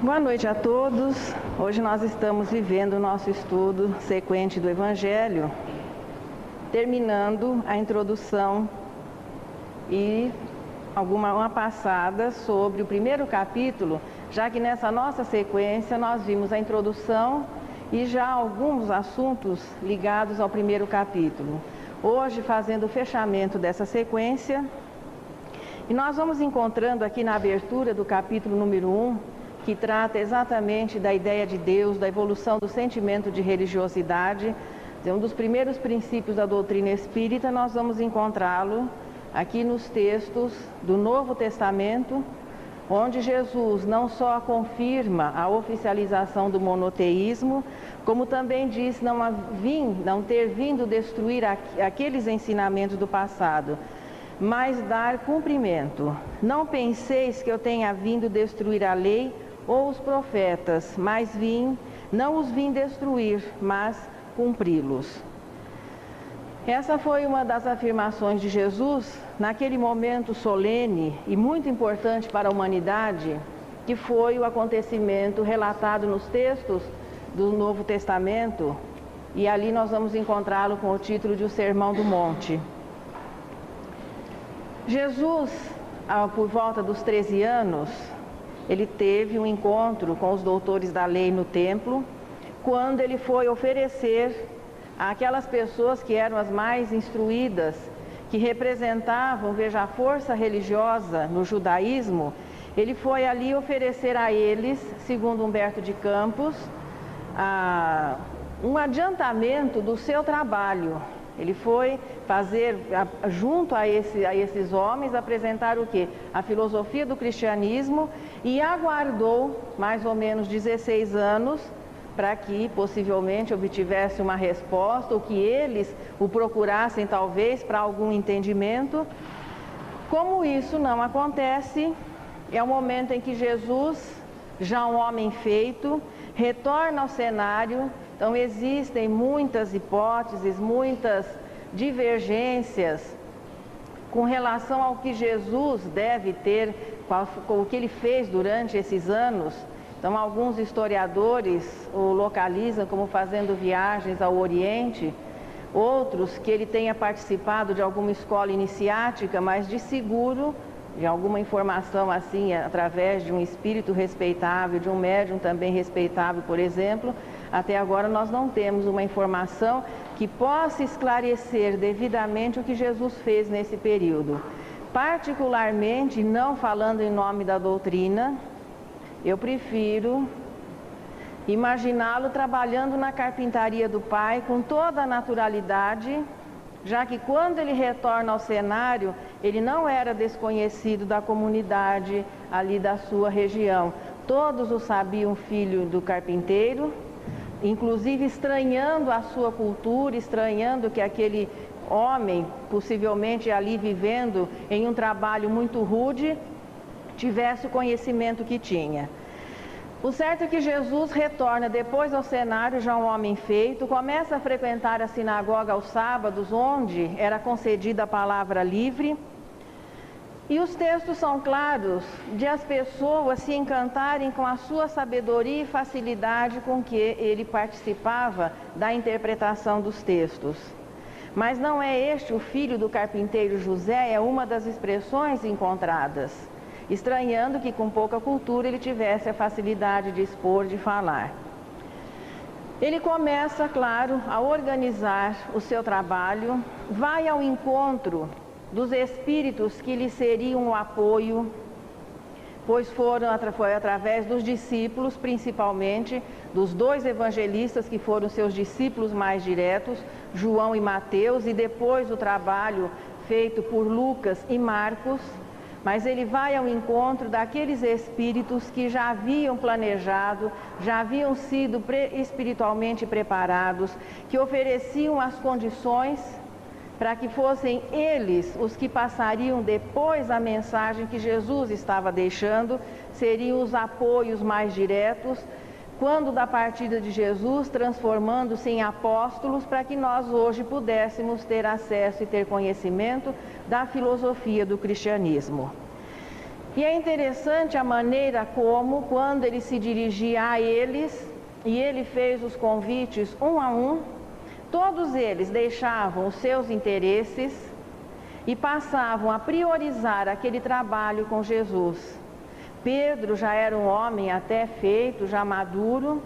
Boa noite a todos. Hoje nós estamos vivendo o nosso estudo sequente do Evangelho, terminando a introdução e uma passada sobre o primeiro capítulo, já que nessa nossa sequência nós vimos a introdução e já alguns assuntos ligados ao primeiro capítulo. Hoje, fazendo o fechamento dessa sequência, e nós vamos encontrando aqui na abertura do capítulo número 1, que trata exatamente da ideia de Deus, da evolução do sentimento de religiosidade. Um dos primeiros princípios da doutrina espírita, nós vamos encontrá-lo aqui nos textos do Novo Testamento, onde Jesus não só confirma a oficialização do monoteísmo, como também diz não ter vindo destruir aqueles ensinamentos do passado, mas dar cumprimento. Não penseis que eu tenha vindo destruir a lei ou os profetas, mas não os vim destruir, mas cumpri-los. Essa foi uma das afirmações de Jesus naquele momento solene e muito importante para a humanidade, que foi o acontecimento relatado nos textos do Novo Testamento, e ali nós vamos encontrá-lo com o título de O Sermão do Monte. Jesus, por volta dos 13 anos, ele teve um encontro com os doutores da lei no templo, quando ele foi oferecer àquelas pessoas que eram as mais instruídas, que representavam, veja, a força religiosa no judaísmo, ele foi ali oferecer a eles, segundo Humberto de Campos, um adiantamento do seu trabalho. Ele foi fazer, junto a esses homens, apresentar o quê? A filosofia do cristianismo, e aguardou mais ou menos 16 anos para que possivelmente obtivesse uma resposta, ou que eles o procurassem talvez para algum entendimento. Como isso não acontece, é o momento em que Jesus, já um homem feito, retorna ao cenário. Então existem muitas hipóteses, muitas divergências com relação ao que Jesus deve ter, com o que ele fez durante esses anos. Então alguns historiadores o localizam como fazendo viagens ao Oriente, outros que ele tenha participado de alguma escola iniciática, mas de seguro, de alguma informação assim, através de um espírito respeitável, de um médium também respeitável, por exemplo. Até agora nós não temos uma informação que possa esclarecer devidamente o que Jesus fez nesse período. Particularmente, não falando em nome da doutrina, eu prefiro imaginá-lo trabalhando na carpintaria do Pai com toda a naturalidade, já que quando ele retorna ao cenário, ele não era desconhecido da comunidade ali da sua região. Todos o sabiam filho do carpinteiro, inclusive estranhando a sua cultura, estranhando que aquele homem, possivelmente ali vivendo em um trabalho muito rude, tivesse o conhecimento que tinha. O certo é que Jesus retorna depois ao cenário, já um homem feito, começa a frequentar a sinagoga aos sábados, onde era concedida a palavra livre. E os textos são claros de as pessoas se encantarem com a sua sabedoria e facilidade com que ele participava da interpretação dos textos. Mas não é este o filho do carpinteiro José, é uma das expressões encontradas, estranhando que com pouca cultura ele tivesse a facilidade de expor, de falar. Ele começa, claro, a organizar o seu trabalho, vai ao encontro dos espíritos que lhe seriam o apoio, pois foi através dos discípulos, principalmente dos 2 evangelistas que foram seus discípulos mais diretos, João e Mateus, e depois o trabalho feito por Lucas e Marcos. Mas ele vai ao encontro daqueles espíritos que já haviam planejado, já haviam sido espiritualmente preparados, que ofereciam as condições para que fossem eles os que passariam depois a mensagem que Jesus estava deixando, seriam os apoios mais diretos, quando da partida de Jesus, transformando-se em apóstolos, para que nós hoje pudéssemos ter acesso e ter conhecimento da filosofia do cristianismo. E é interessante a maneira como, quando ele se dirigia a eles, e ele fez os convites um a um, todos eles deixavam os seus interesses e passavam a priorizar aquele trabalho com Jesus. Pedro já era um homem até feito, já maduro,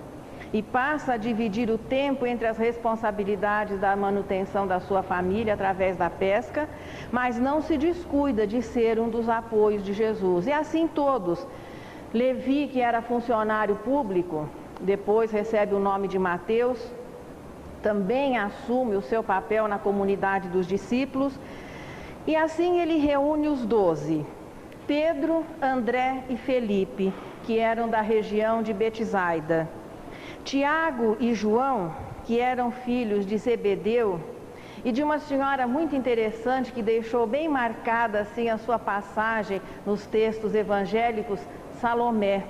e passa a dividir o tempo entre as responsabilidades da manutenção da sua família através da pesca, mas não se descuida de ser um dos apoios de Jesus. E assim todos. Levi, que era funcionário público, depois recebe o nome de Mateus, também assume o seu papel na comunidade dos discípulos, e assim ele reúne os 12, Pedro, André e Felipe, que eram da região de Betsaida. Tiago e João, que eram filhos de Zebedeu, e de uma senhora muito interessante que deixou bem marcada assim a sua passagem nos textos evangélicos, Salomé.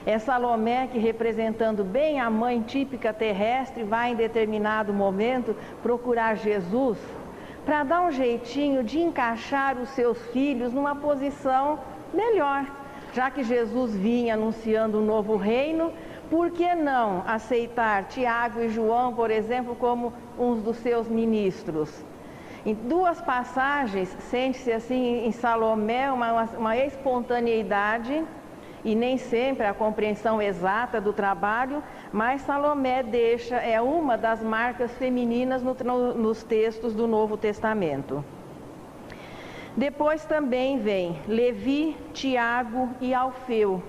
É Salomé que, representando bem a mãe típica terrestre, vai em determinado momento procurar Jesus para dar um jeitinho de encaixar os seus filhos numa posição melhor. Já que Jesus vinha anunciando um novo reino, por que não aceitar Tiago e João, por exemplo, como uns dos seus ministros? Em duas passagens, sente-se assim em Salomé uma espontaneidade e nem sempre a compreensão exata do trabalho, mas Salomé é uma das marcas femininas nos textos do Novo Testamento. Depois também vem Levi, Tiago e Alfeu,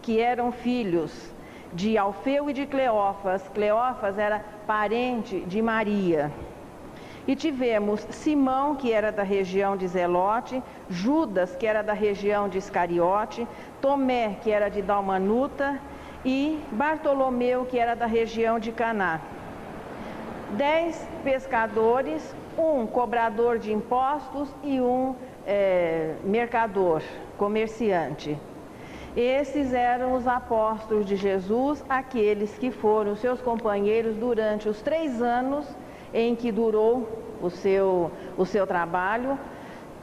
que eram filhos de Alfeu e de Cleófas. Cleófas era parente de Maria. E tivemos Simão, que era da região de Zelote, Judas, que era da região de Iscariote, Tomé, que era de Dalmanuta, e Bartolomeu, que era da região de Caná. 10 pescadores, um cobrador de impostos e um mercador, comerciante. Esses eram os apóstolos de Jesus, aqueles que foram seus companheiros durante os 3 anos em que durou o seu trabalho.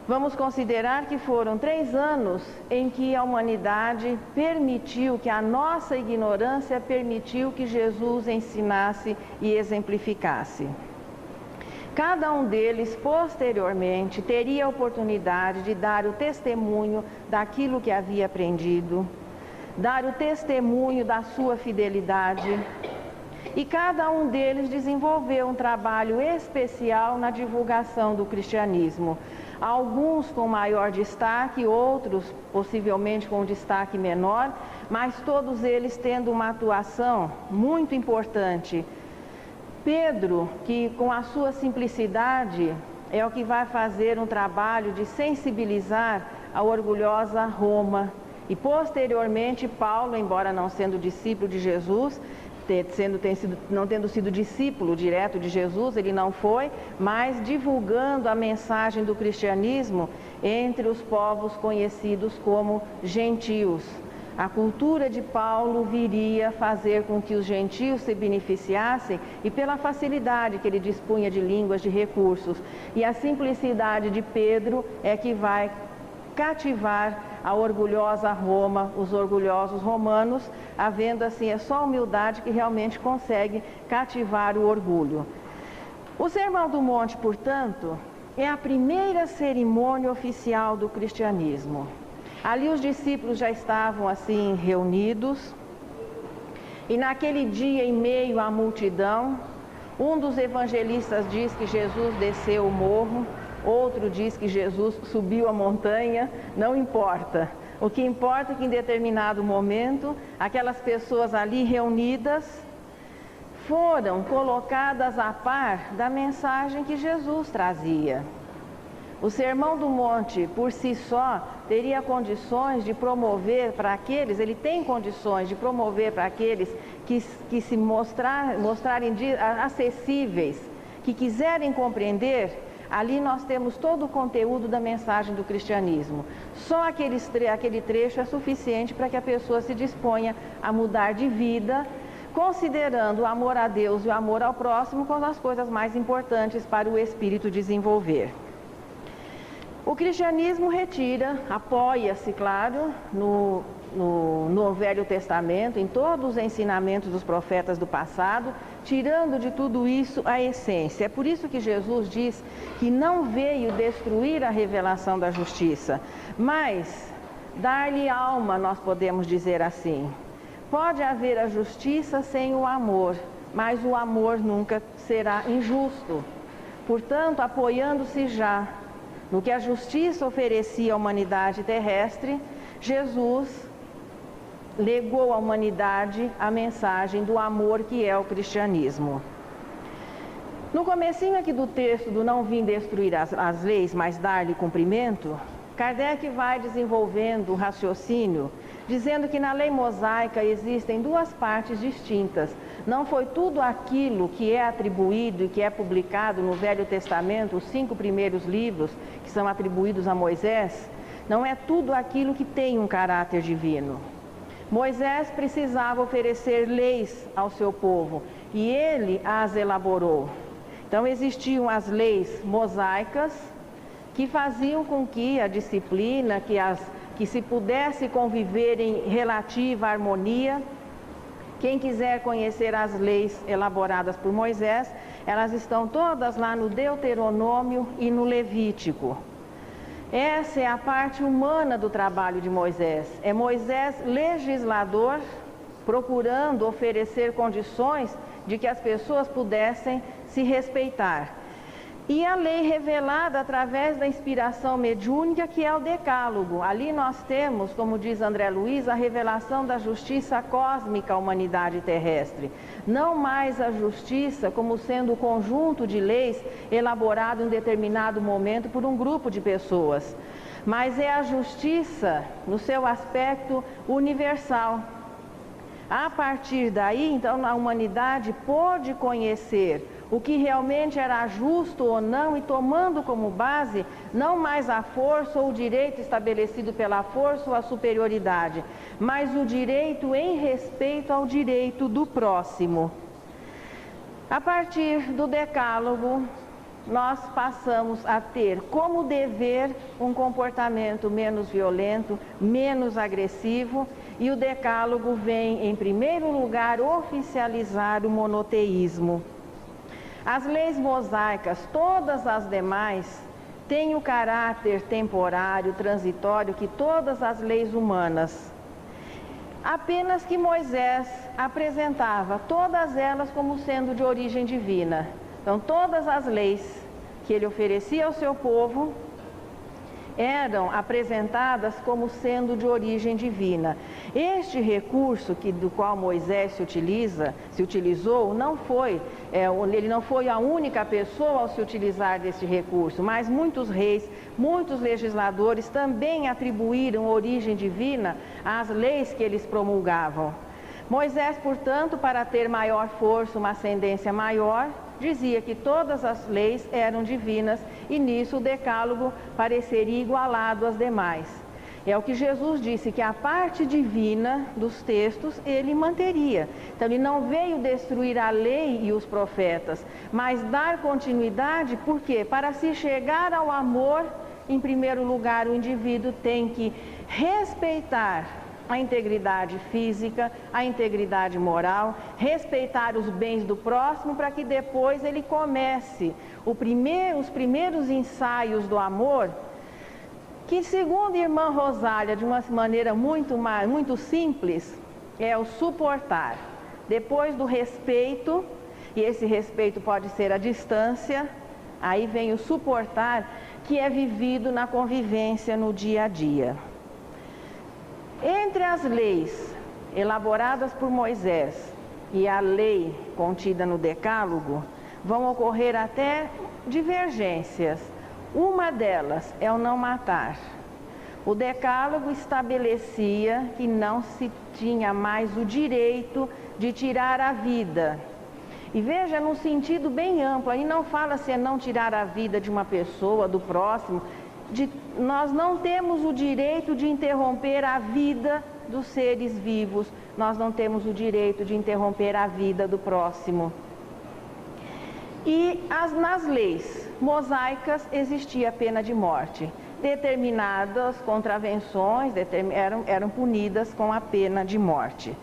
Vamos considerar que foram 3 anos em que a humanidade permitiu, que a nossa ignorância permitiu que Jesus ensinasse e exemplificasse. Cada um deles, posteriormente, teria a oportunidade de dar o testemunho daquilo que havia aprendido, dar o testemunho da sua fidelidade. E cada um deles desenvolveu um trabalho especial na divulgação do cristianismo. Alguns com maior destaque, outros possivelmente com um destaque menor, mas todos eles tendo uma atuação muito importante. Pedro, que com a sua simplicidade é o que vai fazer um trabalho de sensibilizar a orgulhosa Roma. E posteriormente Paulo, embora não sendo discípulo de Jesus, não tendo sido discípulo direto de Jesus, ele não foi, mas divulgando a mensagem do cristianismo entre os povos conhecidos como gentios. A cultura de Paulo viria fazer com que os gentios se beneficiassem e pela facilidade que ele dispunha de línguas, de recursos. E a simplicidade de Pedro é que vai cativar a orgulhosa Roma, os orgulhosos romanos, havendo assim, é só a humildade que realmente consegue cativar o orgulho. O Sermão do Monte, portanto, é a primeira cerimônia oficial do cristianismo. Ali os discípulos já estavam assim reunidos, e naquele dia, em meio à multidão, um dos evangelistas diz que Jesus desceu o morro, outro diz que Jesus subiu a montanha, não importa. O que importa é que em determinado momento, aquelas pessoas ali reunidas foram colocadas a par da mensagem que Jesus trazia. O Sermão do Monte, por si só, teria condições de promover para aqueles, ele tem condições de promover para aqueles que se mostrarem acessíveis, que quiserem compreender. Ali nós temos todo o conteúdo da mensagem do cristianismo. Só aquele trecho é suficiente para que a pessoa se disponha a mudar de vida, considerando o amor a Deus e o amor ao próximo como as coisas mais importantes para o espírito desenvolver. O cristianismo retira, apoia-se, claro, no Velho Testamento, em todos os ensinamentos dos profetas do passado, tirando de tudo isso a essência. É por isso que Jesus diz que não veio destruir a revelação da justiça, mas dar-lhe alma, nós podemos dizer assim. Pode haver a justiça sem o amor, mas o amor nunca será injusto. Portanto, apoiando-se já no que a justiça oferecia à humanidade terrestre, Jesus legou à humanidade a mensagem do amor que é o cristianismo. No comecinho aqui do texto do não vim destruir as leis, mas dar-lhe cumprimento, Kardec vai desenvolvendo o raciocínio, dizendo que na lei mosaica existem duas partes distintas. Não foi tudo aquilo que é atribuído e que é publicado no Velho Testamento, os 5 primeiros livros que são atribuídos a Moisés, não é tudo aquilo que tem um caráter divino. Moisés precisava oferecer leis ao seu povo e ele as elaborou. Então existiam as leis mosaicas que faziam com que a disciplina, que se pudesse conviver em relativa harmonia. Quem quiser conhecer as leis elaboradas por Moisés, elas estão todas lá no Deuteronômio e no Levítico. Essa é a parte humana do trabalho de Moisés. É Moisés legislador, procurando oferecer condições de que as pessoas pudessem se respeitar. E a lei revelada através da inspiração mediúnica, que é o Decálogo. Ali nós temos, como diz André Luiz, a revelação da justiça cósmica à humanidade terrestre. Não mais a justiça como sendo o conjunto de leis elaborado em determinado momento por um grupo de pessoas, mas é a justiça no seu aspecto universal. A partir daí, então, a humanidade pôde conhecer o que realmente era justo ou não, e tomando como base não mais a força ou o direito estabelecido pela força ou a superioridade, mas o direito em respeito ao direito do próximo. A partir do Decálogo, nós passamos a ter como dever um comportamento menos violento, menos agressivo, e o Decálogo vem, em primeiro lugar, oficializar o monoteísmo. As leis mosaicas, todas as demais, têm o caráter temporário, transitório, que todas as leis humanas. Apenas que Moisés apresentava todas elas como sendo de origem divina. Então, todas as leis que ele oferecia ao seu povo eram apresentadas como sendo de origem divina. Este recurso do qual Moisés se utilizou, ele não foi a única pessoa ao se utilizar desse recurso, mas muitos reis, muitos legisladores também atribuíram origem divina às leis que eles promulgavam. Moisés, portanto, para ter maior força, uma ascendência maior, dizia que todas as leis eram divinas e nisso o Decálogo pareceria igualado às demais. É o que Jesus disse, que a parte divina dos textos ele manteria. Então ele não veio destruir a lei e os profetas, mas dar continuidade, por quê? Para se chegar ao amor, em primeiro lugar o indivíduo tem que respeitar a integridade física, a integridade moral, respeitar os bens do próximo, para que depois ele comece os primeiros ensaios do amor, que segundo a irmã Rosália, de uma maneira muito simples, é o suportar. Depois do respeito, e esse respeito pode ser à distância, aí vem o suportar, que é vivido na convivência no dia a dia. Entre as leis elaboradas por Moisés e a lei contida no Decálogo, vão ocorrer até divergências. Uma delas é o não matar. O Decálogo estabelecia que não se tinha mais o direito de tirar a vida. E veja, num sentido bem amplo, aí não fala se é não tirar a vida de uma pessoa, do próximo. Nós não temos o direito de interromper a vida dos seres vivos, nós não temos o direito de interromper a vida do próximo. E nas leis mosaicas existia a pena de morte. determinadas contravenções eram punidas com a pena de morte.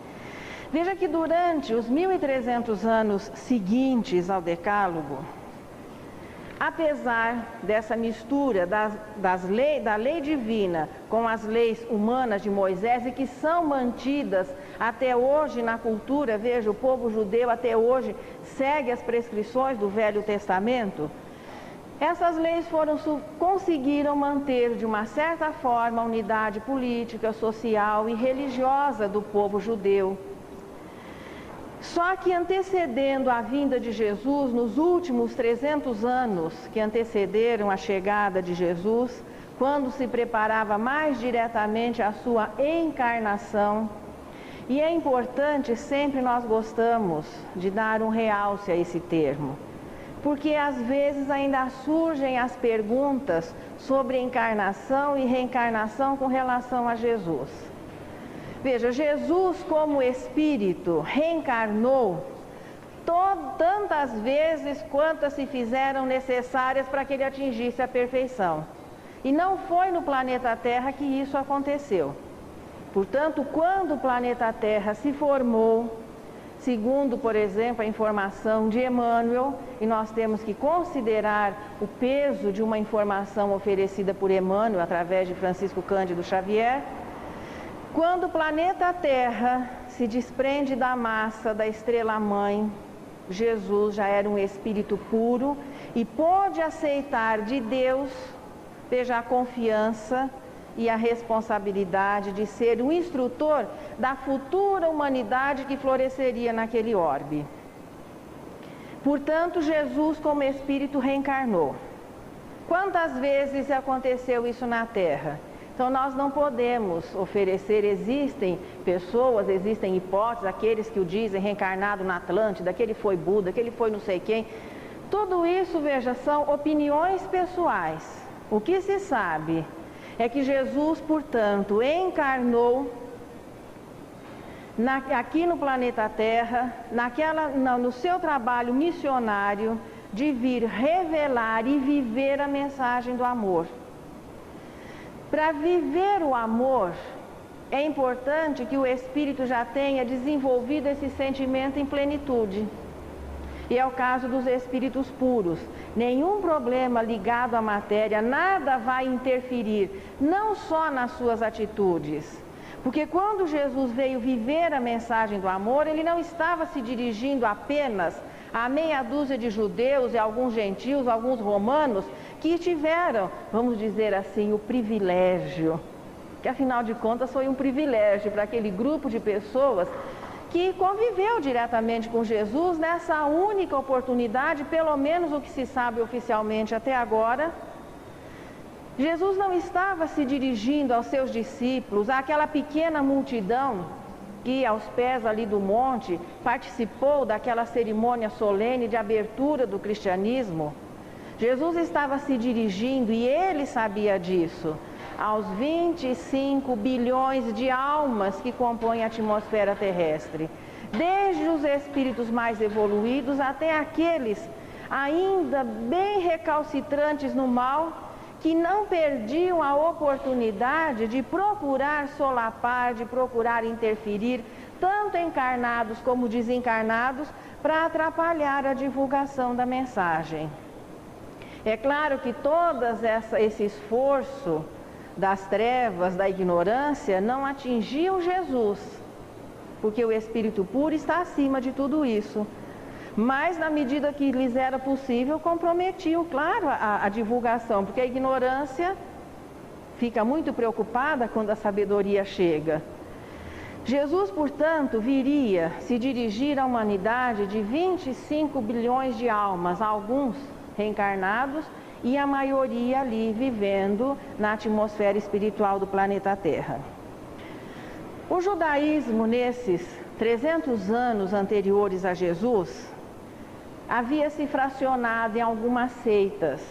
Veja que durante os 1.300 anos seguintes ao Decálogo, apesar dessa mistura da lei divina com as leis humanas de Moisés, e que são mantidas até hoje na cultura, veja, o povo judeu até hoje segue as prescrições do Velho Testamento, essas leis conseguiram manter de uma certa forma a unidade política, social e religiosa do povo judeu. Só que antecedendo a vinda de Jesus, nos últimos 300 anos que antecederam a chegada de Jesus, quando se preparava mais diretamente a sua encarnação, e é importante, sempre nós gostamos de dar um realce a esse termo, porque às vezes ainda surgem as perguntas sobre encarnação e reencarnação com relação a Jesus. Veja, Jesus como Espírito reencarnou tantas vezes quantas se fizeram necessárias para que ele atingisse a perfeição. E não foi no planeta Terra que isso aconteceu. Portanto, quando o planeta Terra se formou, segundo, por exemplo, a informação de Emmanuel, e nós temos que considerar o peso de uma informação oferecida por Emmanuel através de Francisco Cândido Xavier, quando o planeta Terra se desprende da massa da estrela-mãe, Jesus já era um espírito puro e pôde aceitar de Deus, veja, a confiança e a responsabilidade de ser o instrutor da futura humanidade que floresceria naquele orbe. Portanto, Jesus como Espírito reencarnou. Quantas vezes aconteceu isso na Terra? Então nós não podemos oferecer, existem pessoas, existem hipóteses, aqueles que o dizem reencarnado na Atlântida, que ele foi Buda, que ele foi não sei quem. Tudo isso, veja, são opiniões pessoais. O que se sabe é que Jesus, portanto, encarnou aqui no planeta Terra, no seu trabalho missionário de vir revelar e viver a mensagem do amor. Para viver o amor, é importante que o Espírito já tenha desenvolvido esse sentimento em plenitude. E é o caso dos espíritos puros. Nenhum problema ligado à matéria, nada vai interferir, não só nas suas atitudes. Porque quando Jesus veio viver a mensagem do amor, ele não estava se dirigindo apenas a meia dúzia de judeus e alguns gentios, alguns romanos, que tiveram, vamos dizer assim, o privilégio, que afinal de contas foi um privilégio para aquele grupo de pessoas que conviveu diretamente com Jesus nessa única oportunidade, pelo menos o que se sabe oficialmente até agora. Jesus não estava se dirigindo aos seus discípulos, àquela pequena multidão que aos pés ali do monte participou daquela cerimônia solene de abertura do cristianismo. Jesus estava se dirigindo, e ele sabia disso, aos 25 bilhões de almas que compõem a atmosfera terrestre, desde os espíritos mais evoluídos até aqueles ainda bem recalcitrantes no mal, que não perdiam a oportunidade de procurar solapar, de procurar interferir, tanto encarnados como desencarnados, para atrapalhar a divulgação da mensagem. É claro que todo esse esforço das trevas, da ignorância, não atingiu Jesus, porque o Espírito puro está acima de tudo isso. Mas, na medida que lhes era possível, comprometiam, claro, a divulgação, porque a ignorância fica muito preocupada quando a sabedoria chega. Jesus, portanto, viria se dirigir à humanidade de 25 bilhões de almas, alguns reencarnados e a maioria ali vivendo na atmosfera espiritual do planeta Terra. O judaísmo, nesses 300 anos anteriores a Jesus, havia se fracionado em algumas seitas.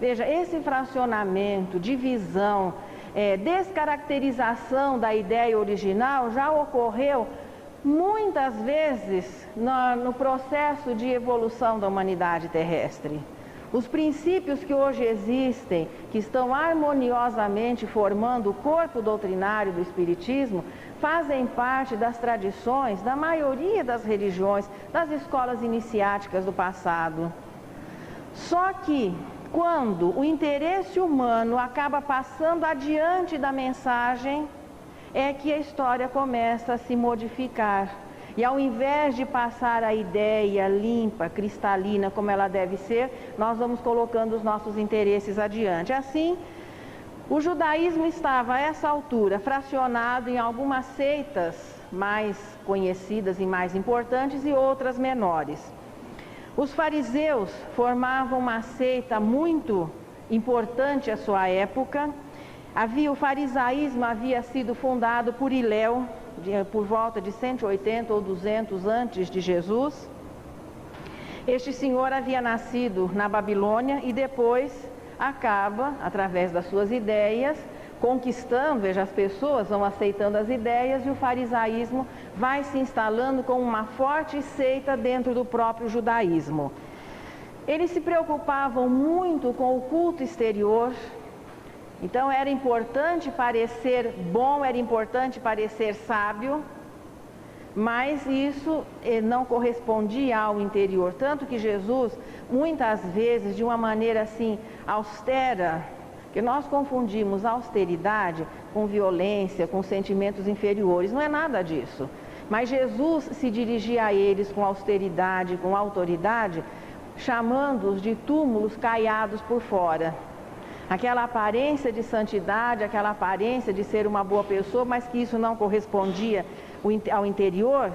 Veja, esse fracionamento, divisão, descaracterização da ideia original já ocorreu muitas vezes no processo de evolução da humanidade terrestre. Os princípios que hoje existem, que estão harmoniosamente formando o corpo doutrinário do Espiritismo, fazem parte das tradições da maioria das religiões, das escolas iniciáticas do passado. Só que, quando o interesse humano acaba passando adiante da mensagem, é que a história começa a se modificar. E ao invés de passar a ideia limpa, cristalina, como ela deve ser, nós vamos colocando os nossos interesses adiante. Assim, o judaísmo estava a essa altura fracionado em algumas seitas mais conhecidas e mais importantes e outras menores. Os fariseus formavam uma seita muito importante à sua época. O farisaísmo havia sido fundado por Hilel, por volta de 180 ou 200 antes de Jesus. Este senhor havia nascido na Babilônia e depois acaba, através das suas ideias, conquistando, veja, as pessoas vão aceitando as ideias e o farisaísmo vai se instalando como uma forte seita dentro do próprio judaísmo. Eles se preocupavam muito com o culto exterior. Então era importante parecer bom, era importante parecer sábio, mas isso não correspondia ao interior. Tanto que Jesus, muitas vezes, de uma maneira assim austera, que nós confundimos austeridade com violência, com sentimentos inferiores, não é nada disso. Mas Jesus se dirigia a eles com austeridade, com autoridade, chamando-os de túmulos caiados por fora. Aquela aparência de santidade, aquela aparência de ser uma boa pessoa, mas que isso não correspondia ao interior,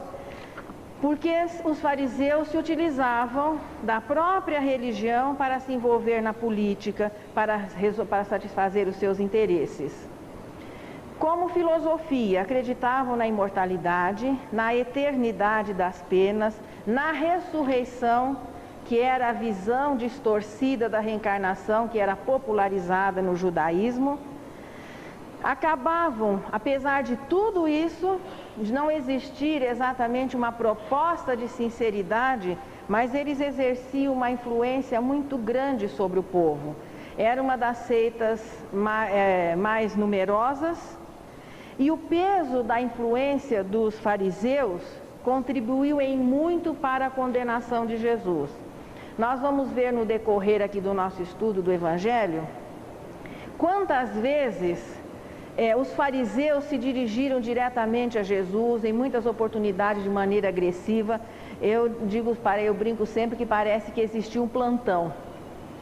porque os fariseus se utilizavam da própria religião para se envolver na política, para satisfazer os seus interesses. Como filosofia, acreditavam na imortalidade, na eternidade das penas, na ressurreição, que era a visão distorcida da reencarnação, que era popularizada no judaísmo. Acabavam, apesar de tudo isso, de não existir exatamente uma proposta de sinceridade, mas eles exerciam uma influência muito grande sobre o povo. Era uma das seitas mais numerosas, e o peso da influência dos fariseus contribuiu em muito para a condenação de Jesus. Nós vamos ver no decorrer aqui do nosso estudo do Evangelho, quantas vezes os fariseus se dirigiram diretamente a Jesus, em muitas oportunidades de maneira agressiva. Eu brinco sempre que parece que existia um plantão.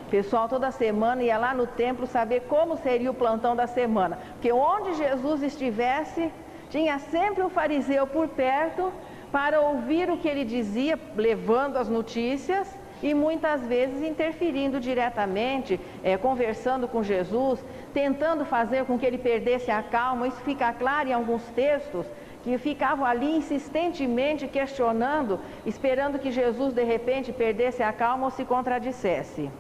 O pessoal toda semana ia lá no templo saber como seria o plantão da semana. Porque onde Jesus estivesse, tinha sempre um fariseu por perto para ouvir o que ele dizia, levando as notícias, e muitas vezes interferindo diretamente, conversando com Jesus, tentando fazer com que ele perdesse a calma. Isso fica claro em alguns textos, que ficavam ali insistentemente questionando, esperando que Jesus de repente perdesse a calma ou se contradissesse.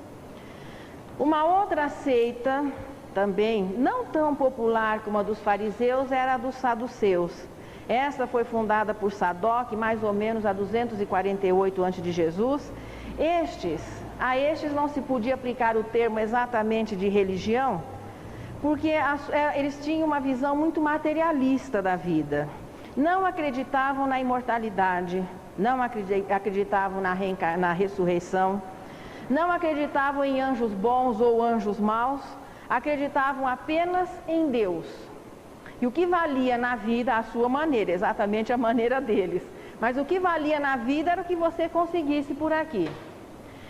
Uma outra seita, também não tão popular como a dos fariseus, era a dos saduceus. Essa foi fundada por Sadoc, mais ou menos a 248 a.C. de Jesus. A estes não se podia aplicar o termo exatamente de religião, porque eles tinham uma visão muito materialista da vida. Não acreditavam na imortalidade, não acreditavam na ressurreição, não acreditavam em anjos bons ou anjos maus, acreditavam apenas em Deus. E o que valia na vida, a sua maneira, exatamente a maneira deles. Mas o que valia na vida era o que você conseguisse por aqui.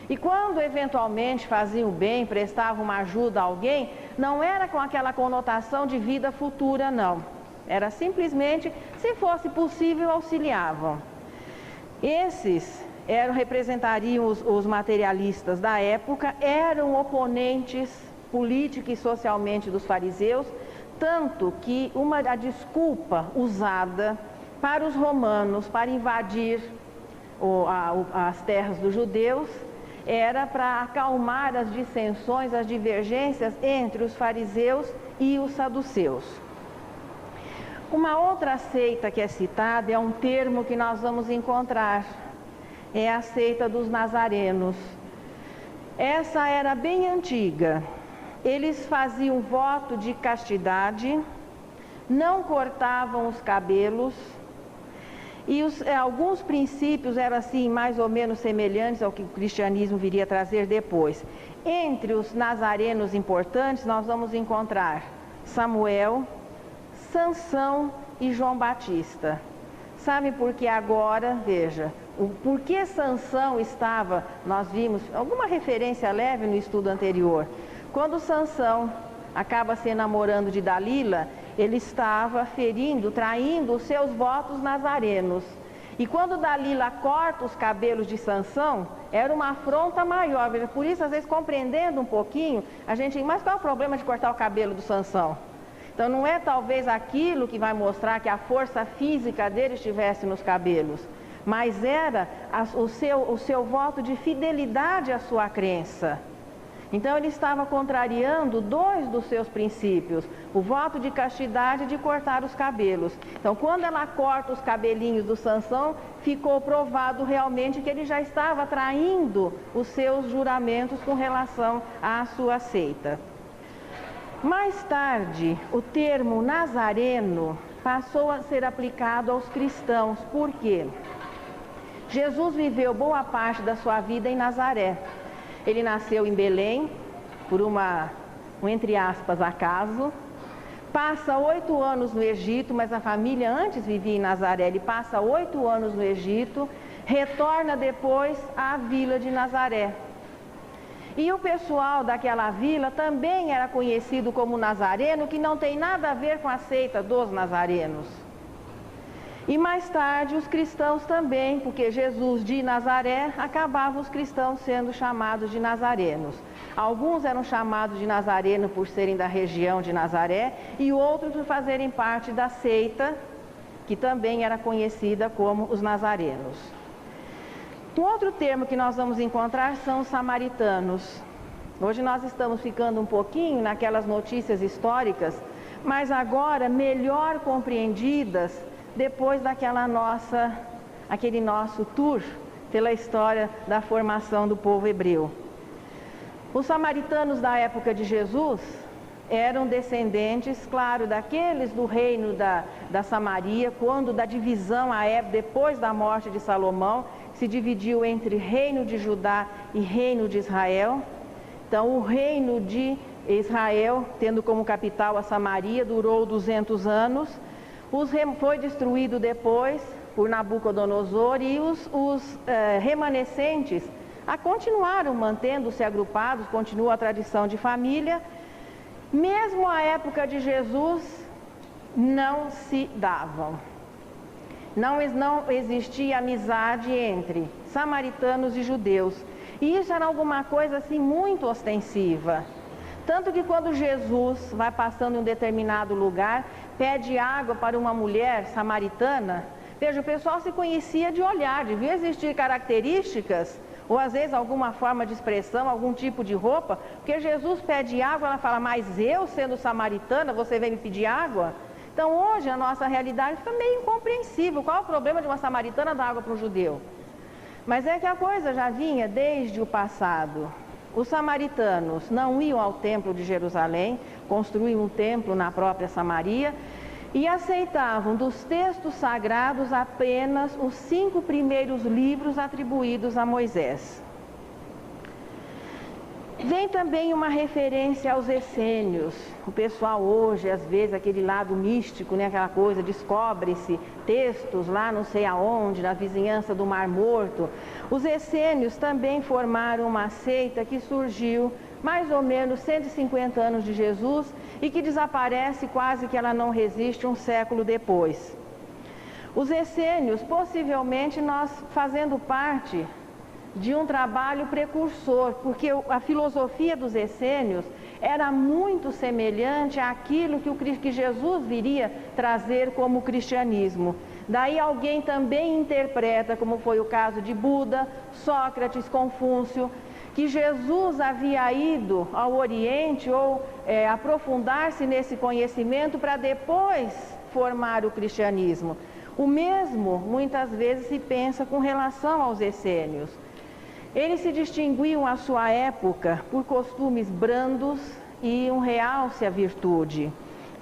E quando eventualmente faziam bem, prestavam uma ajuda a alguém, não era com aquela conotação de vida futura, não. Era simplesmente, se fosse possível, auxiliavam. Esses representariam os materialistas da época, eram oponentes política e socialmente dos fariseus, tanto que a desculpa usada para os romanos para invadir as terras dos judeus era para acalmar as dissensões, as divergências entre os fariseus e os saduceus. Uma outra seita que é citada é um termo que nós vamos encontrar, é a seita dos nazarenos. Essa era bem antiga. Eles faziam voto de castidade, não cortavam os cabelos, e alguns princípios eram assim mais ou menos semelhantes ao que o cristianismo viria a trazer depois. Entre os nazarenos importantes nós vamos encontrar Samuel, Sansão e João Batista. Sabe por que agora, veja, por que Sansão estava, nós vimos alguma referência leve no estudo anterior. Quando Sansão acaba se namorando de Dalila, ele estava traindo os seus votos nazarenos. E quando Dalila corta os cabelos de Sansão, era uma afronta maior. Por isso, às vezes, compreendendo um pouquinho, a gente, mas qual é o problema de cortar o cabelo do Sansão? Então, não é talvez aquilo que vai mostrar que a força física dele estivesse nos cabelos, mas era o seu voto de fidelidade à sua crença. Então ele estava contrariando dois dos seus princípios, o voto de castidade e de cortar os cabelos. Então quando ela corta os cabelinhos do Sansão, ficou provado realmente que ele já estava traindo os seus juramentos com relação à sua seita. Mais tarde, o termo nazareno passou a ser aplicado aos cristãos. Por quê? Jesus viveu boa parte da sua vida em Nazaré. Ele nasceu em Belém, por um entre aspas, acaso. Passa 8 anos no Egito, mas a família antes vivia em Nazaré. Ele passa 8 anos no Egito, retorna depois à vila de Nazaré. E o pessoal daquela vila também era conhecido como nazareno, que não tem nada a ver com a seita dos nazarenos. E mais tarde os cristãos também, porque Jesus de Nazaré, acabavam os cristãos sendo chamados de nazarenos. Alguns eram chamados de nazareno por serem da região de Nazaré e outros por fazerem parte da seita, que também era conhecida como os nazarenos. Um outro termo que nós vamos encontrar são os samaritanos. Hoje nós estamos ficando um pouquinho naquelas notícias históricas, mas agora melhor compreendidas depois aquele nosso tour pela história da formação do povo hebreu. Os samaritanos da época de Jesus eram descendentes, claro, daqueles do reino da Samaria, quando da divisão depois da morte de Salomão, se dividiu entre reino de Judá e reino de Israel. Então o reino de Israel, tendo como capital a Samaria, durou 200 anos. Foi destruído depois por Nabucodonosor e os remanescentes continuaram mantendo-se agrupados, continua a tradição de família. Mesmo à época de Jesus, não se davam. Não existia amizade entre samaritanos e judeus. E isso era alguma coisa assim muito ostensiva. Tanto que quando Jesus vai passando em um determinado lugar, pede água para uma mulher samaritana, veja, o pessoal se conhecia de olhar, devia existir características, ou às vezes alguma forma de expressão, algum tipo de roupa, porque Jesus pede água, ela fala, mas eu sendo samaritana, você vem me pedir água? Então hoje a nossa realidade fica meio incompreensível, qual é o problema de uma samaritana dar água para um judeu? Mas é que a coisa já vinha desde o passado. Os samaritanos não iam ao templo de Jerusalém, construíam um templo na própria Samaria e aceitavam dos textos sagrados apenas os 5 primeiros livros atribuídos a Moisés. Vem também uma referência aos essênios. O pessoal hoje, às vezes, aquele lado místico, né, aquela coisa, descobre-se textos lá não sei aonde, na vizinhança do Mar Morto. Os essênios também formaram uma seita que surgiu mais ou menos 150 anos de Jesus e que desaparece quase que ela não resiste um século depois. Os essênios, possivelmente nós fazendo parte de um trabalho precursor, porque a filosofia dos essênios era muito semelhante àquilo que Jesus viria trazer como cristianismo. Daí alguém também interpreta, como foi o caso de Buda, Sócrates, Confúcio, que Jesus havia ido ao Oriente ou aprofundar-se nesse conhecimento para depois formar o cristianismo. O mesmo, muitas vezes, se pensa com relação aos essênios. Eles se distinguiam à sua época por costumes brandos e um realce à virtude.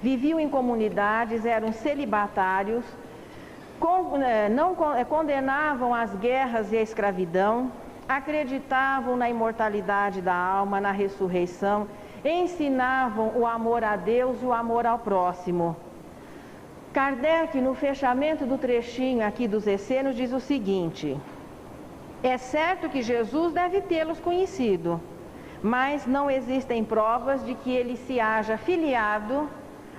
Viviam em comunidades, eram celibatários, condenavam as guerras e a escravidão, acreditavam na imortalidade da alma, na ressurreição, ensinavam o amor a Deus e o amor ao próximo. Kardec, no fechamento do trechinho aqui dos Essênios, diz o seguinte: é certo que Jesus deve tê-los conhecido, mas não existem provas de que ele se haja filiado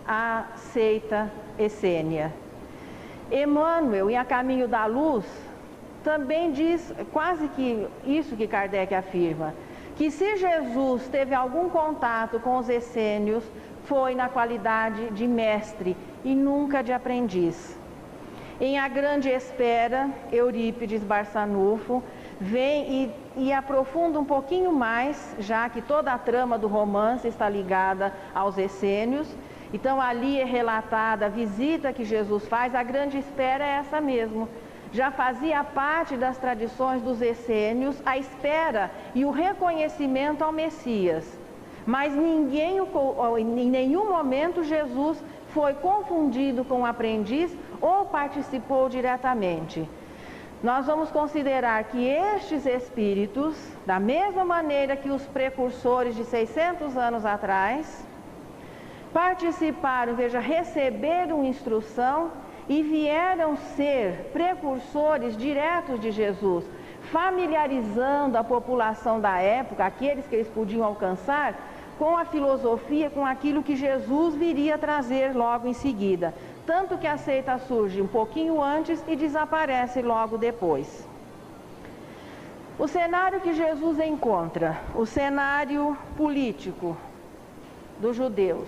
à seita essênia. Emmanuel, em A Caminho da Luz, também diz quase que isso que Kardec afirma, que se Jesus teve algum contato com os essênios, foi na qualidade de mestre e nunca de aprendiz. Em A Grande Espera, Eurípides Barçanufo vem e aprofunda um pouquinho mais, já que toda a trama do romance está ligada aos essênios. Então ali é relatada a visita que Jesus faz. A Grande Espera é essa mesmo. Já fazia parte das tradições dos essênios a espera e o reconhecimento ao Messias. Mas em nenhum momento Jesus foi confundido com o aprendiz ou participou diretamente. Nós vamos considerar que estes espíritos, da mesma maneira que os precursores de 600 anos atrás, participaram, veja, receberam instrução e vieram ser precursores diretos de Jesus, familiarizando a população da época, aqueles que eles podiam alcançar, com a filosofia, com aquilo que Jesus viria trazer logo em seguida. Tanto que a seita surge um pouquinho antes e desaparece logo depois. O cenário que Jesus encontra, o cenário político dos judeus,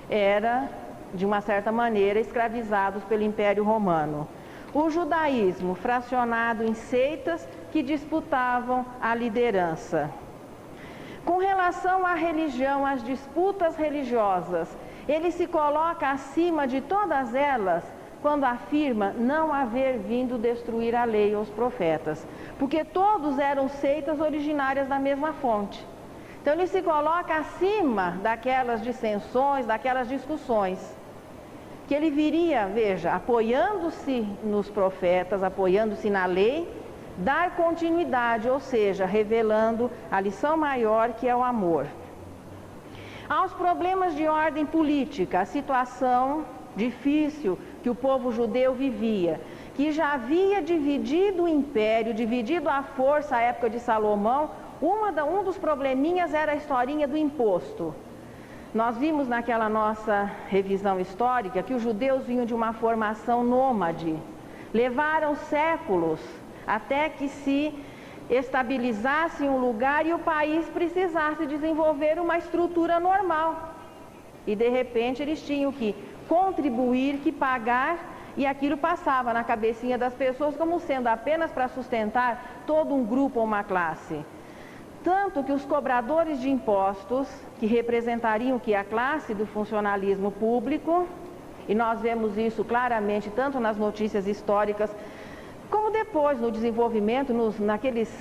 era, de uma certa maneira, escravizados pelo Império Romano. O judaísmo fracionado em seitas que disputavam a liderança. Com relação à religião, às disputas religiosas, ele se coloca acima de todas elas quando afirma não haver vindo destruir a lei ou os profetas, porque todos eram seitas originárias da mesma fonte. Então ele se coloca acima daquelas dissensões, daquelas discussões, que ele viria, veja, apoiando-se nos profetas, apoiando-se na lei, dar continuidade, ou seja, revelando a lição maior que é o amor. Aos problemas de ordem política, a situação difícil que o povo judeu vivia, que já havia dividido o império, dividido a força à época de Salomão. Um dos probleminhas era a historinha do imposto. Nós vimos naquela nossa revisão histórica que os judeus vinham de uma formação nômade. Levaram séculos até que se estabilizasse um lugar e o país precisasse desenvolver uma estrutura normal. E de repente eles tinham que contribuir, que pagar, e aquilo passava na cabecinha das pessoas como sendo apenas para sustentar todo um grupo ou uma classe. Tanto que os cobradores de impostos, que representariam que a classe do funcionalismo público, e nós vemos isso claramente tanto nas notícias históricas, como depois no desenvolvimento,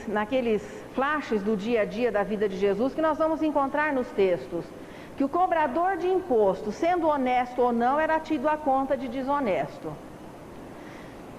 naqueles flashes do dia a dia da vida de Jesus, que nós vamos encontrar nos textos, que o cobrador de imposto, sendo honesto ou não, era tido à conta de desonesto.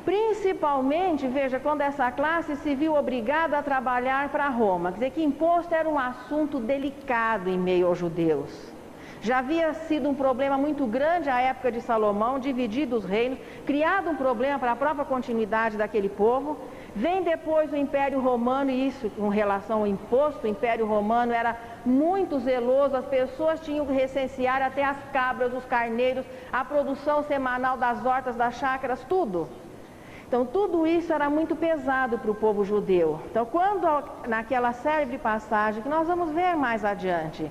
Principalmente, veja, quando essa classe se viu obrigada a trabalhar para Roma, quer dizer que imposto era um assunto delicado em meio aos judeus. Já havia sido um problema muito grande à época de Salomão, dividido os reinos, criado um problema para a própria continuidade daquele povo. Vem depois o Império Romano, e isso com relação ao imposto, o Império Romano era muito zeloso, as pessoas tinham que recensear até as cabras, os carneiros, a produção semanal das hortas, das chácaras, tudo. Então tudo isso era muito pesado para o povo judeu. Então quando naquela célebre passagem, que nós vamos ver mais adiante,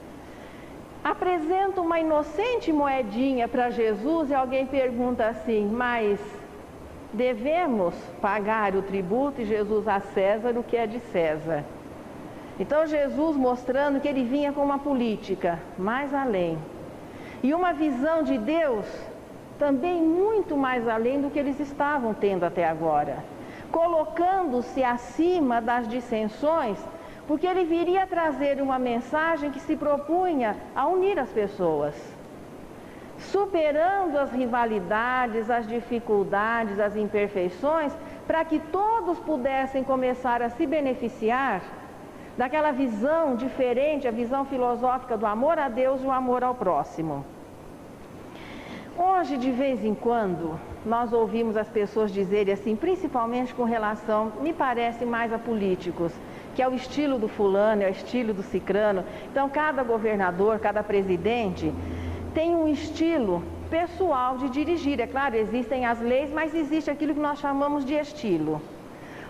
apresenta uma inocente moedinha para Jesus e alguém pergunta assim, mas devemos pagar o tributo? E Jesus: a César o que é de César. Então Jesus mostrando que ele vinha com uma política mais além. E uma visão de Deus também muito mais além do que eles estavam tendo até agora. colocando-se acima das dissensões, porque ele viria trazer uma mensagem que se propunha a unir as pessoas, superando as rivalidades, as dificuldades, as imperfeições, para que todos pudessem começar a se beneficiar daquela visão diferente, a visão filosófica do amor a Deus e o amor ao próximo. Hoje, de vez em quando, nós ouvimos as pessoas dizerem assim, principalmente com relação, me parece mais a políticos, que é o estilo do fulano, é o estilo do cicrano. Então, cada governador, cada presidente tem um estilo pessoal de dirigir. É claro, existem as leis, mas existe aquilo que nós chamamos de estilo.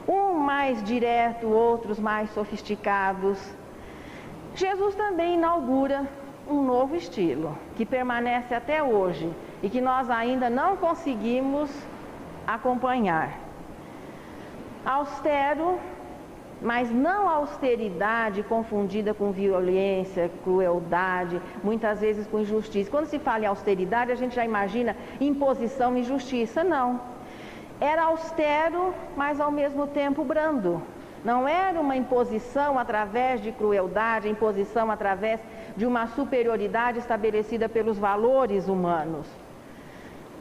Um mais direto, outros mais sofisticados. Jesus também inaugura um novo estilo, que permanece até hoje e que nós ainda não conseguimos acompanhar. Austero, mas não austeridade confundida com violência, crueldade, muitas vezes com injustiça. Quando se fala em austeridade, a gente já imagina imposição e injustiça. Não. Era austero, mas ao mesmo tempo brando. Não era uma imposição através de crueldade, imposição através de uma superioridade estabelecida pelos valores humanos.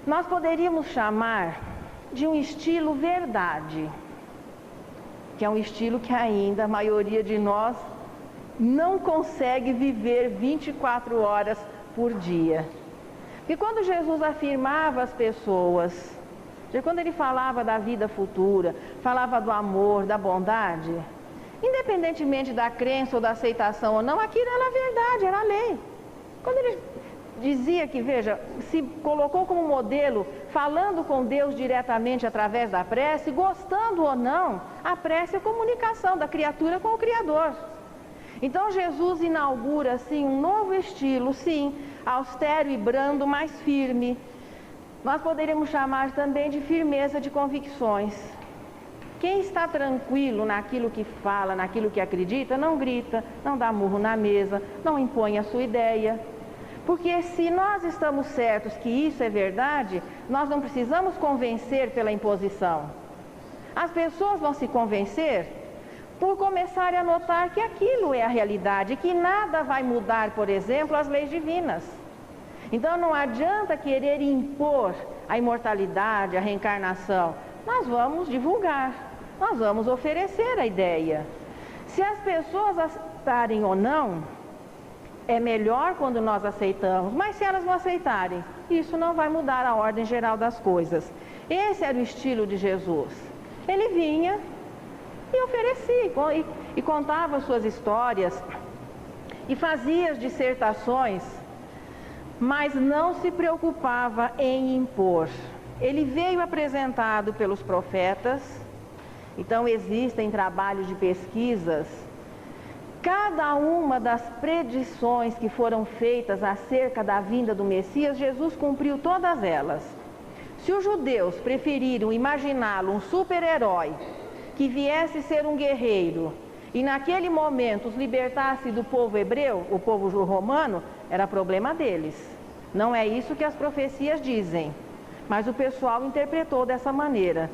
Nós poderíamos chamar de um estilo verdade, que é um estilo que ainda a maioria de nós não consegue viver 24 horas por dia. E quando Jesus afirmava às pessoas, quando ele falava da vida futura, falava do amor, da bondade, independentemente da crença ou da aceitação ou não, aquilo era verdade, era lei. Quando ele dizia que, veja, se colocou como modelo, falando com Deus diretamente através da prece, gostando ou não, a prece é a comunicação da criatura com o Criador. Então Jesus inaugura, assim, um novo estilo, sim, austero e brando, mais firme. Nós poderíamos chamar também de firmeza de convicções. Quem está tranquilo naquilo que fala, naquilo que acredita, não grita, não dá murro na mesa, não impõe a sua ideia. Porque se nós estamos certos que isso é verdade, nós não precisamos convencer pela imposição. As pessoas vão se convencer por começarem a notar que aquilo é a realidade, que nada vai mudar, por exemplo, as leis divinas. Então não adianta querer impor a imortalidade, a reencarnação. Nós vamos divulgar, nós vamos oferecer a ideia. Se as pessoas aceitarem ou não, é melhor quando nós aceitamos, mas se elas não aceitarem, isso não vai mudar a ordem geral das coisas. Esse era o estilo de Jesus. Ele vinha e oferecia, e contava suas histórias, e fazia as dissertações, mas não se preocupava em impor. Ele veio apresentado pelos profetas, então existem trabalhos de pesquisas. Cada uma das predições que foram feitas acerca da vinda do Messias, Jesus cumpriu todas elas. Se os judeus preferiram imaginá-lo um super-herói, que viesse ser um guerreiro, e naquele momento os libertasse do povo hebreu, o povo romano, era problema deles. Não é isso que as profecias dizem, mas o pessoal interpretou dessa maneira.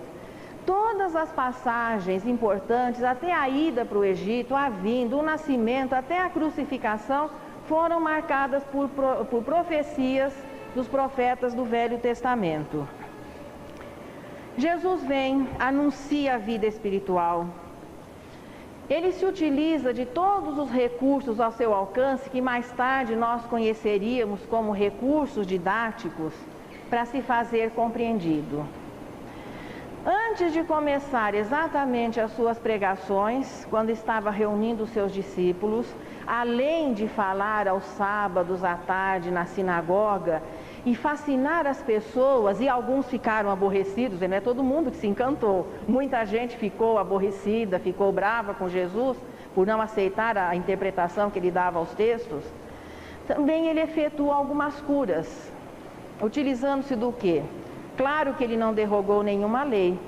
Todas as passagens importantes, até a ida para o Egito, a vinda, o nascimento, até a crucificação, foram marcadas por profecias dos profetas do Velho Testamento. Jesus vem, anuncia a vida espiritual. Ele se utiliza de todos os recursos ao seu alcance, que mais tarde nós conheceríamos como recursos didáticos, para se fazer compreendido. Antes de começar exatamente as suas pregações, quando estava reunindo os seus discípulos, além de falar aos sábados à tarde na sinagoga e fascinar as pessoas, e alguns ficaram aborrecidos, não é todo mundo que se encantou, muita gente ficou aborrecida, ficou brava com Jesus por não aceitar a interpretação que ele dava aos textos. Também ele efetuou algumas curas, utilizando-se do quê? Claro que ele não derrogou nenhuma lei.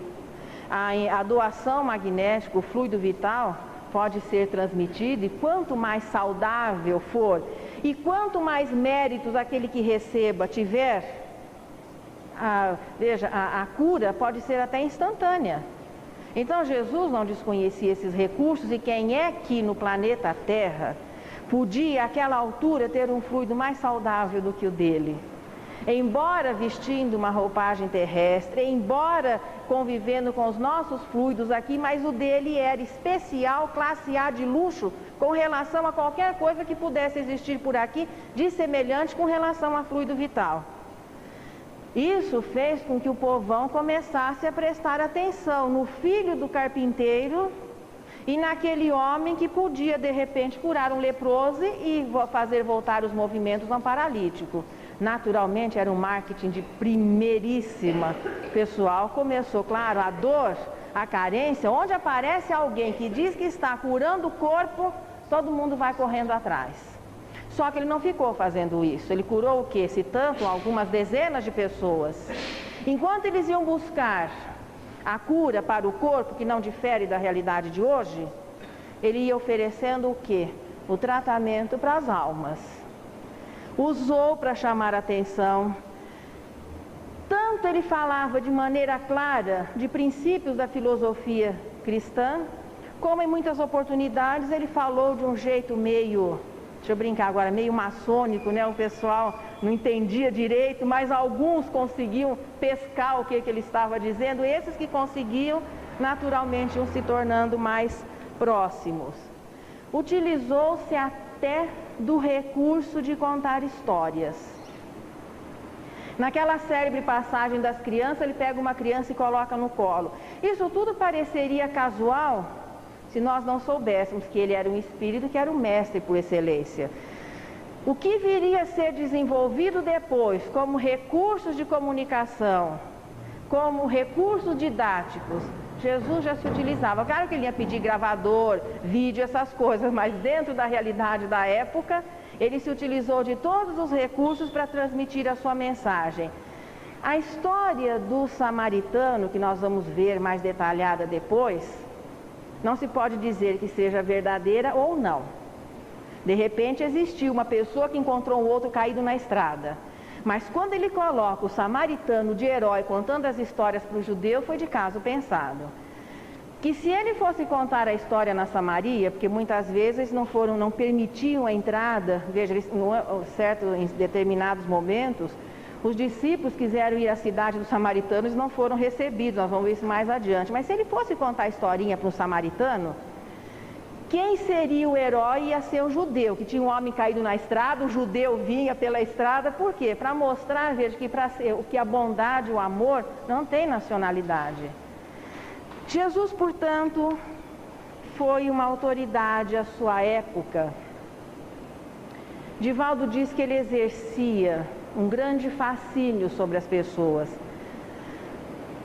A doação magnética, o fluido vital, pode ser transmitido, e quanto mais saudável for, e quanto mais méritos aquele que receba tiver, a cura pode ser até instantânea. Então Jesus não desconhecia esses recursos, e quem é que no planeta Terra podia àquela altura ter um fluido mais saudável do que o dele? Embora vestindo uma roupagem terrestre, embora convivendo com os nossos fluidos aqui, mas o dele era especial, classe A de luxo, com relação a qualquer coisa que pudesse existir por aqui, de semelhante com relação a fluido vital. Isso fez com que o povão começasse a prestar atenção no filho do carpinteiro e naquele homem que podia de repente curar um leproso e fazer voltar os movimentos a um paralítico. Naturalmente era um marketing de primeiríssima. O pessoal começou, claro, a dor, a carência, onde aparece alguém que diz que está curando o corpo, todo mundo vai correndo atrás. Só que ele não ficou fazendo isso. Ele curou o quê? Se tanto, algumas dezenas de pessoas. Enquanto eles iam buscar a cura para o corpo, que não difere da realidade de hoje, ele ia oferecendo o quê? O tratamento para as almas. Usou para chamar a atenção. Tanto ele falava de maneira clara de princípios da filosofia cristã, como em muitas oportunidades ele falou de um jeito meio, deixa eu brincar agora, meio maçônico, né? O pessoal não entendia direito, mas alguns conseguiam pescar o que ele estava dizendo. Esses que conseguiam, naturalmente iam se tornando mais próximos. Utilizou-se até do recurso de contar histórias. Naquela célebre passagem das crianças, ele pega uma criança e coloca no colo. Isso tudo pareceria casual se nós não soubéssemos que ele era um espírito, que era o mestre por excelência. O que viria a ser desenvolvido depois como recursos de comunicação, como recursos didáticos, Jesus já se utilizava. Claro que ele ia pedir gravador, vídeo, essas coisas, mas dentro da realidade da época, ele se utilizou de todos os recursos para transmitir a sua mensagem. A história do samaritano, que nós vamos ver mais detalhada depois, não se pode dizer que seja verdadeira ou não. De repente existiu uma pessoa que encontrou um outro caído na estrada. Mas quando ele coloca o samaritano de herói contando as histórias para o judeu, foi de caso pensado. Que se ele fosse contar a história na Samaria, porque muitas vezes não permitiam a entrada, veja, em determinados momentos, os discípulos quiseram ir à cidade dos samaritanos e não foram recebidos, nós vamos ver isso mais adiante. Mas se ele fosse contar a historinha para um samaritano, quem seria o herói ia ser o judeu, que tinha um homem caído na estrada, o judeu vinha pela estrada, por quê? Para mostrar, veja, que a bondade, o amor, não tem nacionalidade. Jesus, portanto, foi uma autoridade à sua época. Divaldo diz que ele exercia um grande fascínio sobre as pessoas.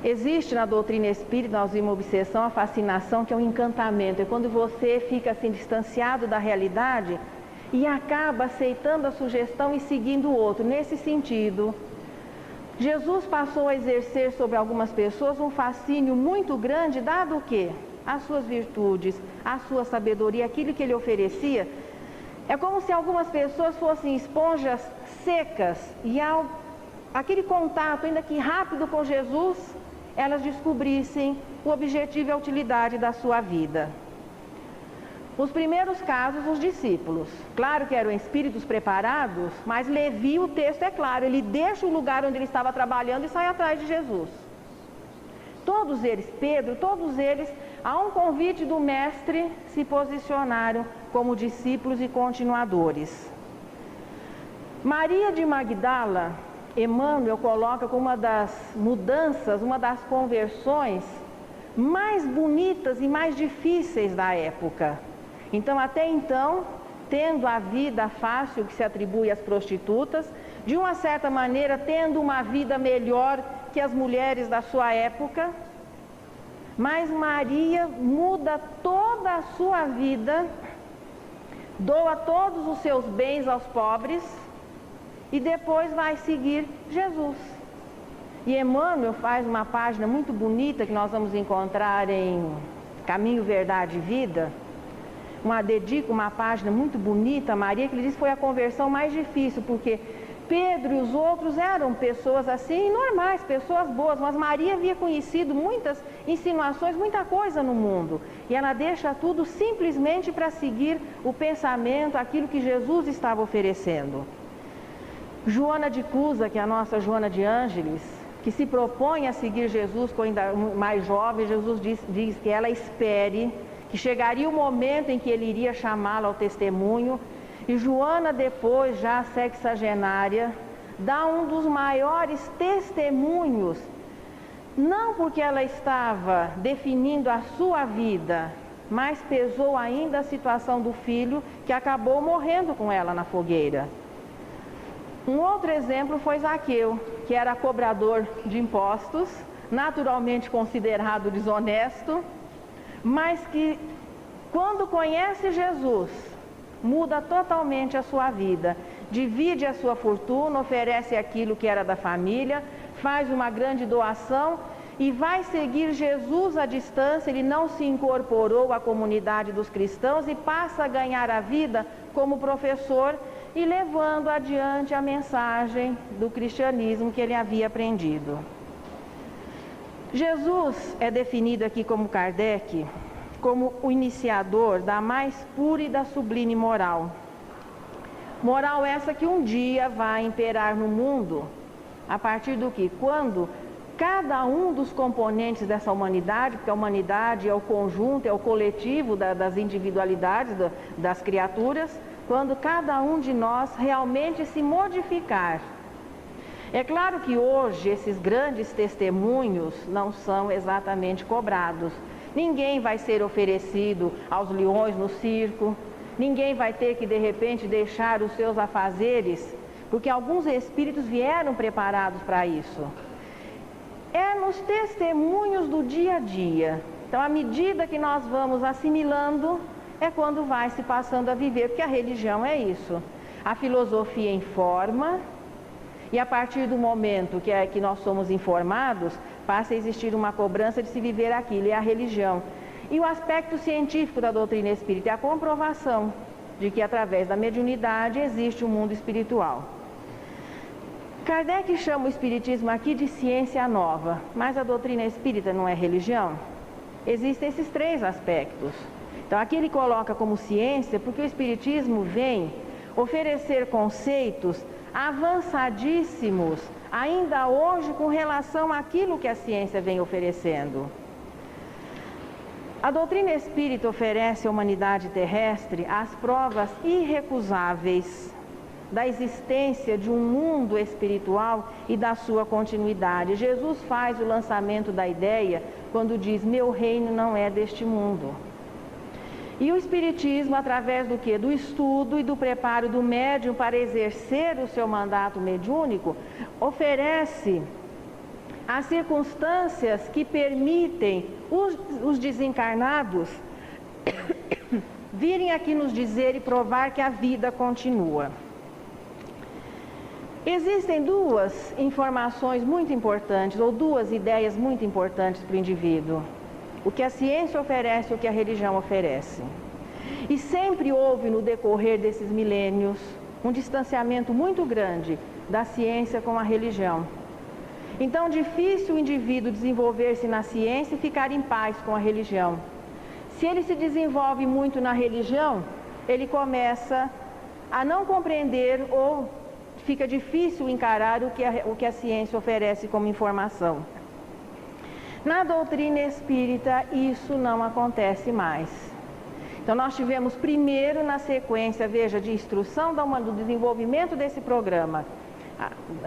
Existe na doutrina espírita, nós vimos obsessão, a fascinação, que é um encantamento. É quando você fica assim distanciado da realidade e acaba aceitando a sugestão e seguindo o outro. Nesse sentido, Jesus passou a exercer sobre algumas pessoas um fascínio muito grande, dado o quê? As suas virtudes, a sua sabedoria, aquilo que ele oferecia. É como se algumas pessoas fossem esponjas secas e aquele contato, ainda que rápido com Jesus, elas descobrissem o objetivo e a utilidade da sua vida. Os primeiros casos, os discípulos. Claro que eram espíritos preparados, mas Levi, o texto é claro, ele deixa o lugar onde ele estava trabalhando e sai atrás de Jesus. Todos eles, Pedro, todos eles, a um convite do mestre, se posicionaram como discípulos e continuadores. Maria de Magdala, Emmanuel coloca como uma das mudanças, uma das conversões mais bonitas e mais difíceis da época. Então, até então, tendo a vida fácil que se atribui às prostitutas, de uma certa maneira, tendo uma vida melhor que as mulheres da sua época, mas Maria muda toda a sua vida, doa todos os seus bens aos pobres, e depois vai seguir Jesus. E Emmanuel faz uma página muito bonita que nós vamos encontrar em Caminho, Verdade e Vida. Dedica uma página muito bonita a Maria, que ele diz que foi a conversão mais difícil, porque Pedro e os outros eram pessoas assim, normais, pessoas boas, mas Maria havia conhecido muitas insinuações, muita coisa no mundo. E ela deixa tudo simplesmente para seguir o pensamento, aquilo que Jesus estava oferecendo. Joana de Cusa, que é a nossa Joana de Ângeles, que se propõe a seguir Jesus quando ainda mais jovem, Jesus diz que ela espere, que chegaria o momento em que ele iria chamá-la ao testemunho. E Joana, depois, já sexagenária, dá um dos maiores testemunhos, não porque ela estava definindo a sua vida, mas pesou ainda a situação do filho, que acabou morrendo com ela na fogueira. Um outro exemplo foi Zaqueu, que era cobrador de impostos, naturalmente considerado desonesto, mas que, quando conhece Jesus, muda totalmente a sua vida, divide a sua fortuna, oferece aquilo que era da família, faz uma grande doação e vai seguir Jesus à distância. Ele não se incorporou à comunidade dos cristãos e passa a ganhar a vida como professor e levando adiante a mensagem do cristianismo que ele havia aprendido. Jesus é definido aqui como Kardec, como o iniciador da mais pura e da sublime moral. Moral essa que um dia vai imperar no mundo, a partir do que? Quando cada um dos componentes dessa humanidade, porque a humanidade é o conjunto, é o coletivo das individualidades das criaturas, quando cada um de nós realmente se modificar. É claro que hoje esses grandes testemunhos não são exatamente cobrados. Ninguém vai ser oferecido aos leões no circo, ninguém vai ter que de repente deixar os seus afazeres, porque alguns espíritos vieram preparados para isso. É nos testemunhos do dia a dia. Então, à medida que nós vamos assimilando, é quando vai se passando a viver, porque a religião é isso. A filosofia informa, e a partir do momento que nós somos informados, passa a existir uma cobrança de se viver aquilo, é a religião. E o aspecto científico da doutrina espírita é a comprovação de que através da mediunidade existe um mundo espiritual. Kardec chama o espiritismo aqui de ciência nova, mas a doutrina espírita não é religião? Existem esses três aspectos. Então aqui ele coloca como ciência porque o espiritismo vem oferecer conceitos avançadíssimos ainda hoje com relação àquilo que a ciência vem oferecendo. A doutrina espírita oferece à humanidade terrestre as provas irrecusáveis da existência de um mundo espiritual e da sua continuidade. Jesus faz o lançamento da ideia quando diz: meu reino não é deste mundo. E o espiritismo, através do quê? Do estudo e do preparo do médium para exercer o seu mandato mediúnico, oferece as circunstâncias que permitem os desencarnados virem aqui nos dizer e provar que a vida continua. Existem duas informações muito importantes, ou duas ideias muito importantes para o indivíduo: o que a ciência oferece e o que a religião oferece. E sempre houve no decorrer desses milênios um distanciamento muito grande da ciência com a religião. Então, difícil o indivíduo desenvolver-se na ciência e ficar em paz com a religião. Se ele se desenvolve muito na religião, ele começa a não compreender ou fica difícil encarar o que a ciência oferece como informação. Na doutrina espírita, isso não acontece mais. Então, nós tivemos primeiro, na sequência, veja, de instrução do desenvolvimento desse programa,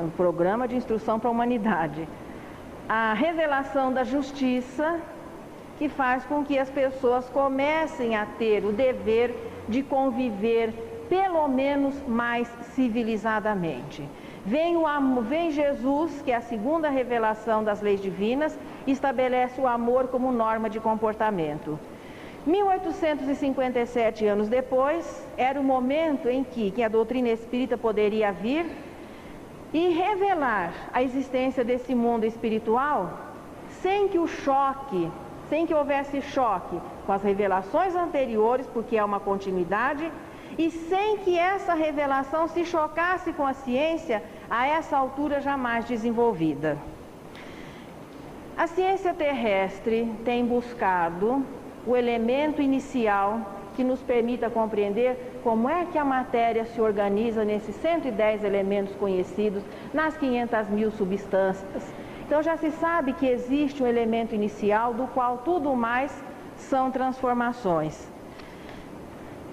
um programa de instrução para a humanidade, a revelação da justiça, que faz com que as pessoas comecem a ter o dever de conviver, pelo menos mais civilizadamente. Vem Jesus, que é a segunda revelação das leis divinas, e estabelece o amor como norma de comportamento. 1857 anos depois, era o momento em que a doutrina espírita poderia vir e revelar a existência desse mundo espiritual sem que houvesse choque com as revelações anteriores, porque é uma continuidade, e sem que essa revelação se chocasse com a ciência a essa altura jamais desenvolvida. A ciência terrestre tem buscado o elemento inicial que nos permita compreender como é que a matéria se organiza nesses 110 elementos conhecidos, nas 500.000 substâncias. Então já se sabe que existe um elemento inicial do qual tudo mais são transformações.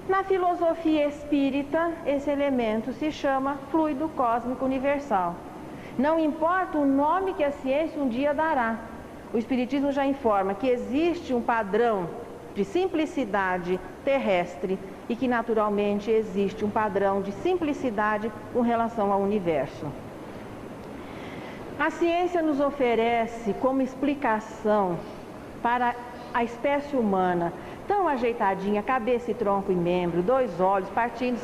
Na filosofia espírita, esse elemento se chama fluido cósmico universal. Não importa o nome que a ciência um dia dará, o Espiritismo já informa que existe um padrão de simplicidade terrestre e que naturalmente existe um padrão de simplicidade com relação ao universo. A ciência nos oferece como explicação para a espécie humana tão ajeitadinha, cabeça e tronco e membro, 2 olhos,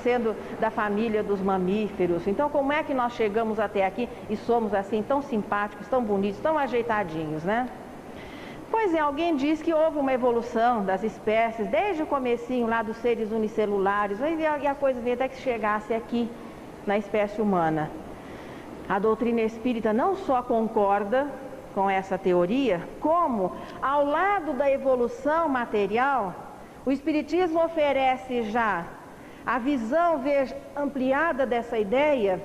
sendo da família dos mamíferos. Então, como é que nós chegamos até aqui e somos assim tão simpáticos, tão bonitos, tão ajeitadinhos, né? Pois é, alguém diz que houve uma evolução das espécies desde o comecinho lá dos seres unicelulares, e a coisa veio até que chegasse aqui na espécie humana. A doutrina espírita não só concorda com essa teoria, como, ao lado da evolução material, o Espiritismo oferece já a visão ampliada dessa ideia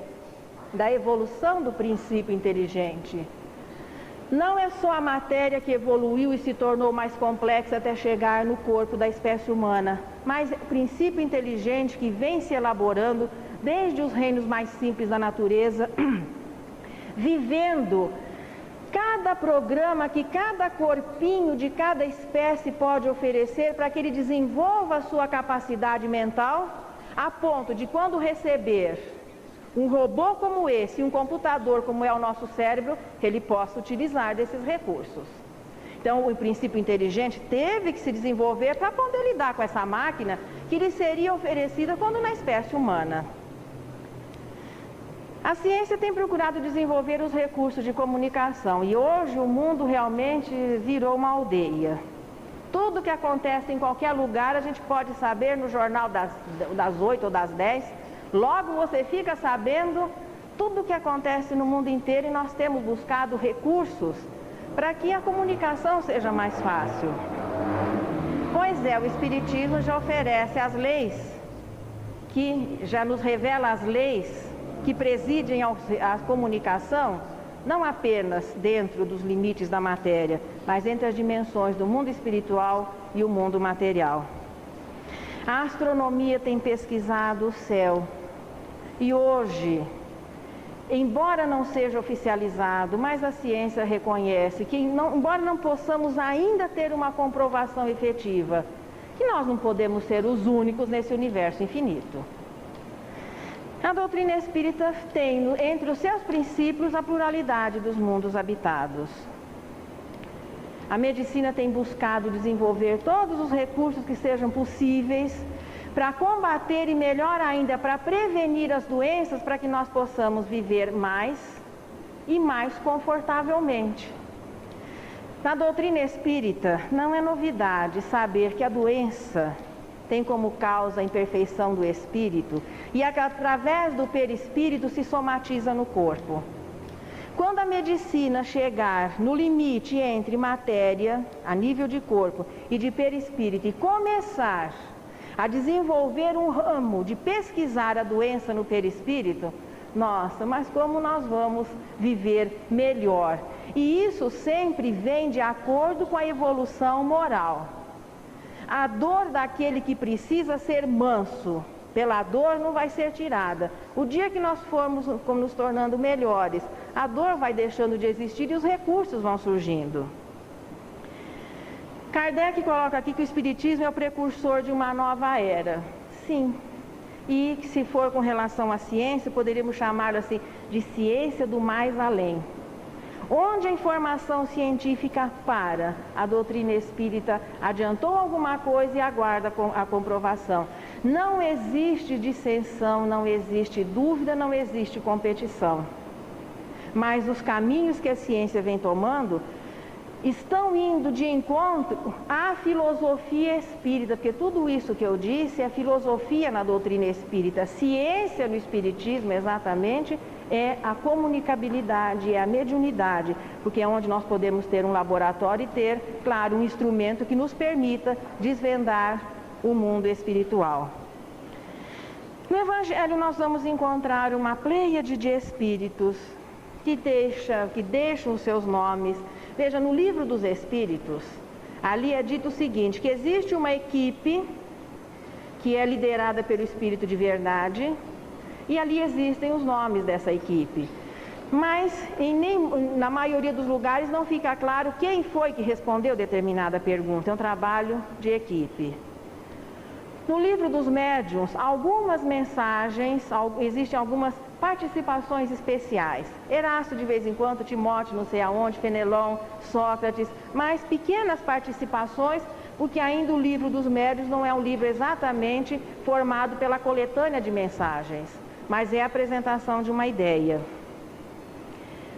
da evolução do princípio inteligente. Não é só a matéria que evoluiu e se tornou mais complexa até chegar no corpo da espécie humana, mas o princípio inteligente que vem se elaborando desde os reinos mais simples da natureza, vivendo cada programa que cada corpinho de cada espécie pode oferecer para que ele desenvolva a sua capacidade mental, a ponto de, quando receber um robô como esse, um computador como é o nosso cérebro, que ele possa utilizar desses recursos. Então, o princípio inteligente teve que se desenvolver para poder lidar com essa máquina que lhe seria oferecida quando na espécie humana. A ciência tem procurado desenvolver os recursos de comunicação e hoje o mundo realmente virou uma aldeia. Tudo que acontece em qualquer lugar a gente pode saber no jornal das 8 ou das 10. Logo você fica sabendo tudo o que acontece no mundo inteiro e nós temos buscado recursos para que a comunicação seja mais fácil. Pois é, o Espiritismo já oferece as leis, que já nos revela as leis que presidem a comunicação, não apenas dentro dos limites da matéria, mas entre as dimensões do mundo espiritual e o mundo material. A astronomia tem pesquisado o céu e hoje, embora não seja oficializado, mas a ciência reconhece que, embora não possamos ainda ter uma comprovação efetiva, que nós não podemos ser os únicos nesse universo infinito. A doutrina espírita tem entre os seus princípios a pluralidade dos mundos habitados. A medicina tem buscado desenvolver todos os recursos que sejam possíveis para combater e, melhor ainda, para prevenir as doenças, para que nós possamos viver mais e mais confortavelmente. Na doutrina espírita, não é novidade saber que a doença tem como causa a imperfeição do espírito e através do perispírito se somatiza no corpo. Quando a medicina chegar no limite entre matéria, a nível de corpo, e de perispírito e começar a desenvolver um ramo de pesquisar a doença no perispírito, nossa, mas como nós vamos viver melhor? E isso sempre vem de acordo com a evolução moral. A dor daquele que precisa ser manso, pela dor não vai ser tirada. O dia que nós formos nos tornando melhores, a dor vai deixando de existir e os recursos vão surgindo. Kardec coloca aqui que o Espiritismo é o precursor de uma nova era. Sim. E se for com relação à ciência, poderíamos chamar assim de ciência do mais além. Onde a informação científica para, a doutrina espírita adiantou alguma coisa e aguarda a comprovação. Não existe dissensão, não existe dúvida, não existe competição. Mas os caminhos que a ciência vem tomando estão indo de encontro à filosofia espírita, porque tudo isso que eu disse é filosofia na doutrina espírita. Ciência no espiritismo, exatamente, é a comunicabilidade, é a mediunidade, porque é onde nós podemos ter um laboratório e ter, claro, um instrumento que nos permita desvendar o mundo espiritual. No Evangelho nós vamos encontrar uma pleiade de espíritos que deixam os seus nomes. Veja, no livro dos Espíritos, ali é dito o seguinte, que existe uma equipe que é liderada pelo Espírito de Verdade, e ali existem os nomes dessa equipe. Mas na maioria dos lugares não fica claro quem foi que respondeu determinada pergunta. É um trabalho de equipe. No livro dos médiuns, algumas mensagens, existem algumas participações especiais. Erasto de vez em quando, Timóteo não sei aonde, Fenelon, Sócrates, mas pequenas participações, porque ainda o livro dos médiuns não é um livro exatamente formado pela coletânea de mensagens, mas é a apresentação de uma ideia.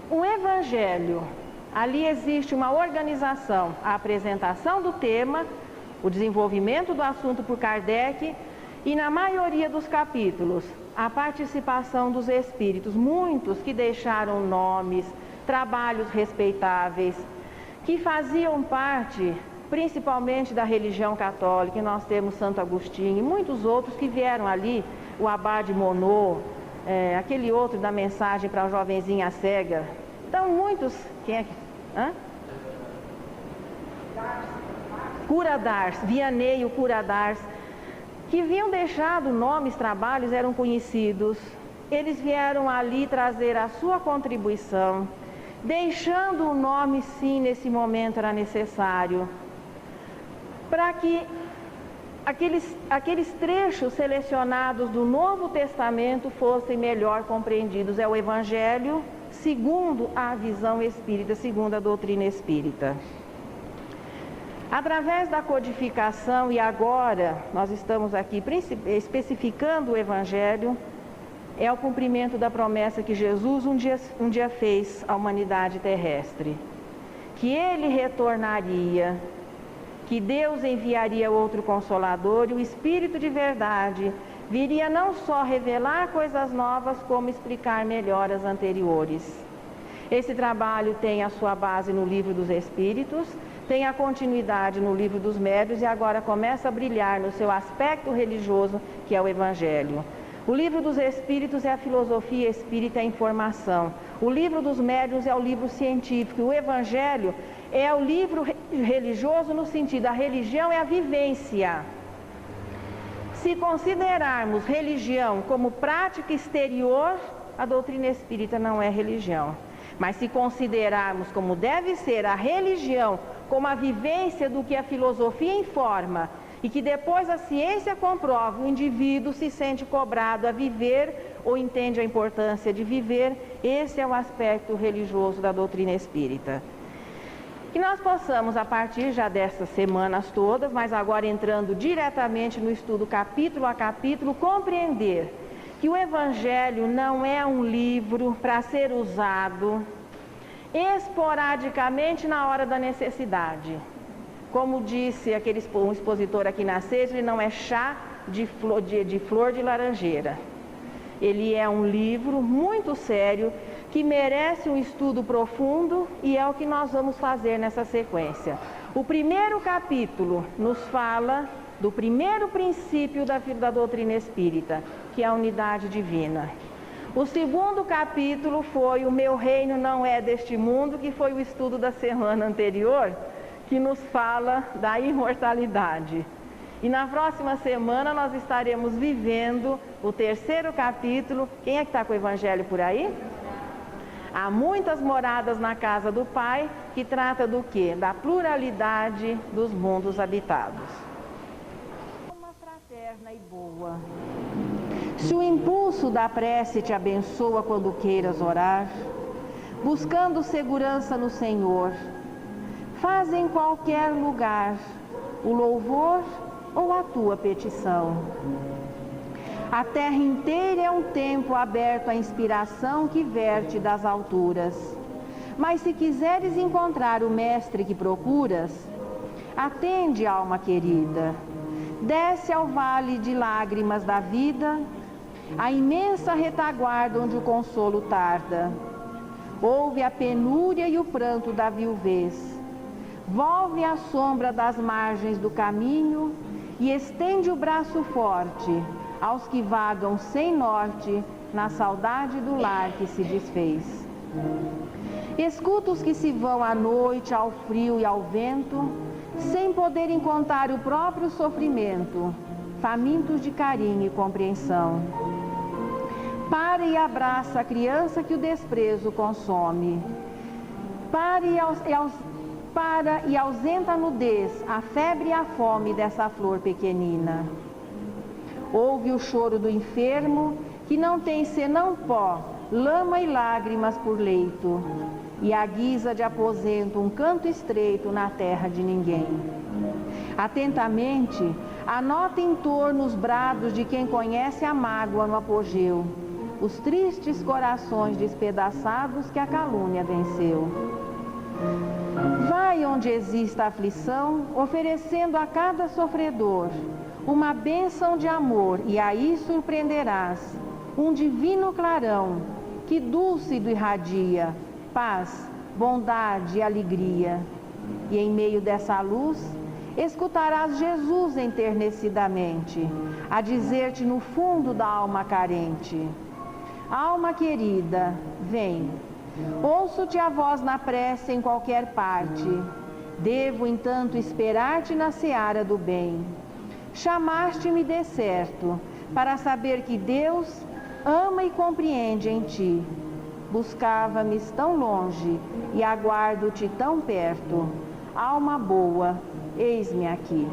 O Evangelho, ali existe uma organização, a apresentação do tema, o desenvolvimento do assunto por Kardec e, na maioria dos capítulos, a participação dos espíritos, muitos que deixaram nomes, trabalhos respeitáveis, que faziam parte principalmente da religião católica, e nós temos Santo Agostinho e muitos outros que vieram ali, o Abade Monod, aquele outro da mensagem para a jovenzinha cega. Então muitos, quem é que... Cura d'Ars, Vianney, o Cura d'Ars, que haviam deixado nomes, trabalhos, eram conhecidos. Eles vieram ali trazer a sua contribuição, deixando o nome, sim, nesse momento era necessário, para que aqueles trechos selecionados do Novo Testamento fossem melhor compreendidos. É o Evangelho segundo a visão espírita, segundo a doutrina espírita. Através da codificação, e agora nós estamos aqui especificando o Evangelho, é o cumprimento da promessa que Jesus um dia fez à humanidade terrestre, que Ele retornaria, que Deus enviaria outro Consolador, e o Espírito de Verdade viria não só revelar coisas novas, como explicar melhor as anteriores. Esse trabalho tem a sua base no Livro dos Espíritos, tem a continuidade no Livro dos Médiuns e agora começa a brilhar no seu aspecto religioso, que é o Evangelho. O Livro dos Espíritos é a filosofia espírita e a informação. O Livro dos Médiuns é o livro científico. O Evangelho é o livro religioso no sentido, a religião é a vivência. Se considerarmos religião como prática exterior, a doutrina espírita não é religião. Mas se considerarmos como deve ser a religião, como a vivência do que a filosofia informa, e que depois a ciência comprova, o indivíduo se sente cobrado a viver ou entende a importância de viver, esse é o aspecto religioso da doutrina espírita. Que nós possamos, a partir já dessas semanas todas, mas agora entrando diretamente no estudo capítulo a capítulo, compreender que o Evangelho não é um livro para ser usado esporadicamente na hora da necessidade. Como disse um expositor aqui na sede, ele não é chá de flor de laranjeira. Ele é um livro muito sério, que merece um estudo profundo, e é o que nós vamos fazer nessa sequência. O primeiro capítulo nos fala do primeiro princípio da doutrina espírita, que é a unidade divina. O segundo capítulo foi o meu reino não é deste mundo, que foi o estudo da semana anterior, que nos fala da imortalidade. E na próxima semana nós estaremos vivendo o terceiro capítulo. Quem é que está com o Evangelho por aí? Há muitas moradas na casa do Pai, que trata do quê? Da pluralidade dos mundos habitados. Uma fraterna e boa. Se o impulso da prece te abençoa quando queiras orar, buscando segurança no Senhor, faz em qualquer lugar o louvor ou a tua petição. A terra inteira é um templo aberto à inspiração que verte das alturas. Mas se quiseres encontrar o mestre que procuras, atende, alma querida, desce ao vale de lágrimas da vida, a imensa retaguarda onde o consolo tarda. Ouve a penúria e o pranto da viuvez, volve à sombra das margens do caminho e estende o braço forte aos que vagam sem norte na saudade do lar que se desfez. Escuta os que se vão à noite ao frio e ao vento, sem poderem contar o próprio sofrimento, famintos de carinho e compreensão. Para e abraça a criança que o desprezo consome. Para e ausenta a nudez, a febre e a fome dessa flor pequenina. Ouve o choro do enfermo, que não tem senão pó, lama e lágrimas por leito, e à guisa de aposento um canto estreito na terra de ninguém. Atentamente, anota em torno os brados de quem conhece a mágoa no apogeu, os tristes corações despedaçados que a calúnia venceu. Vai onde exista aflição, oferecendo a cada sofredor uma bênção de amor, e aí surpreenderás um divino clarão que dúlcido irradia paz, bondade e alegria. E em meio dessa luz, escutarás Jesus enternecidamente, a dizer-te no fundo da alma carente: alma querida, vem. Ouço-te a voz na prece em qualquer parte. Devo, entanto, esperar-te na seara do bem. Chamaste-me de certo, para saber que Deus ama e compreende em ti. Buscava-me tão longe e aguardo-te tão perto. Alma boa, eis-me aqui.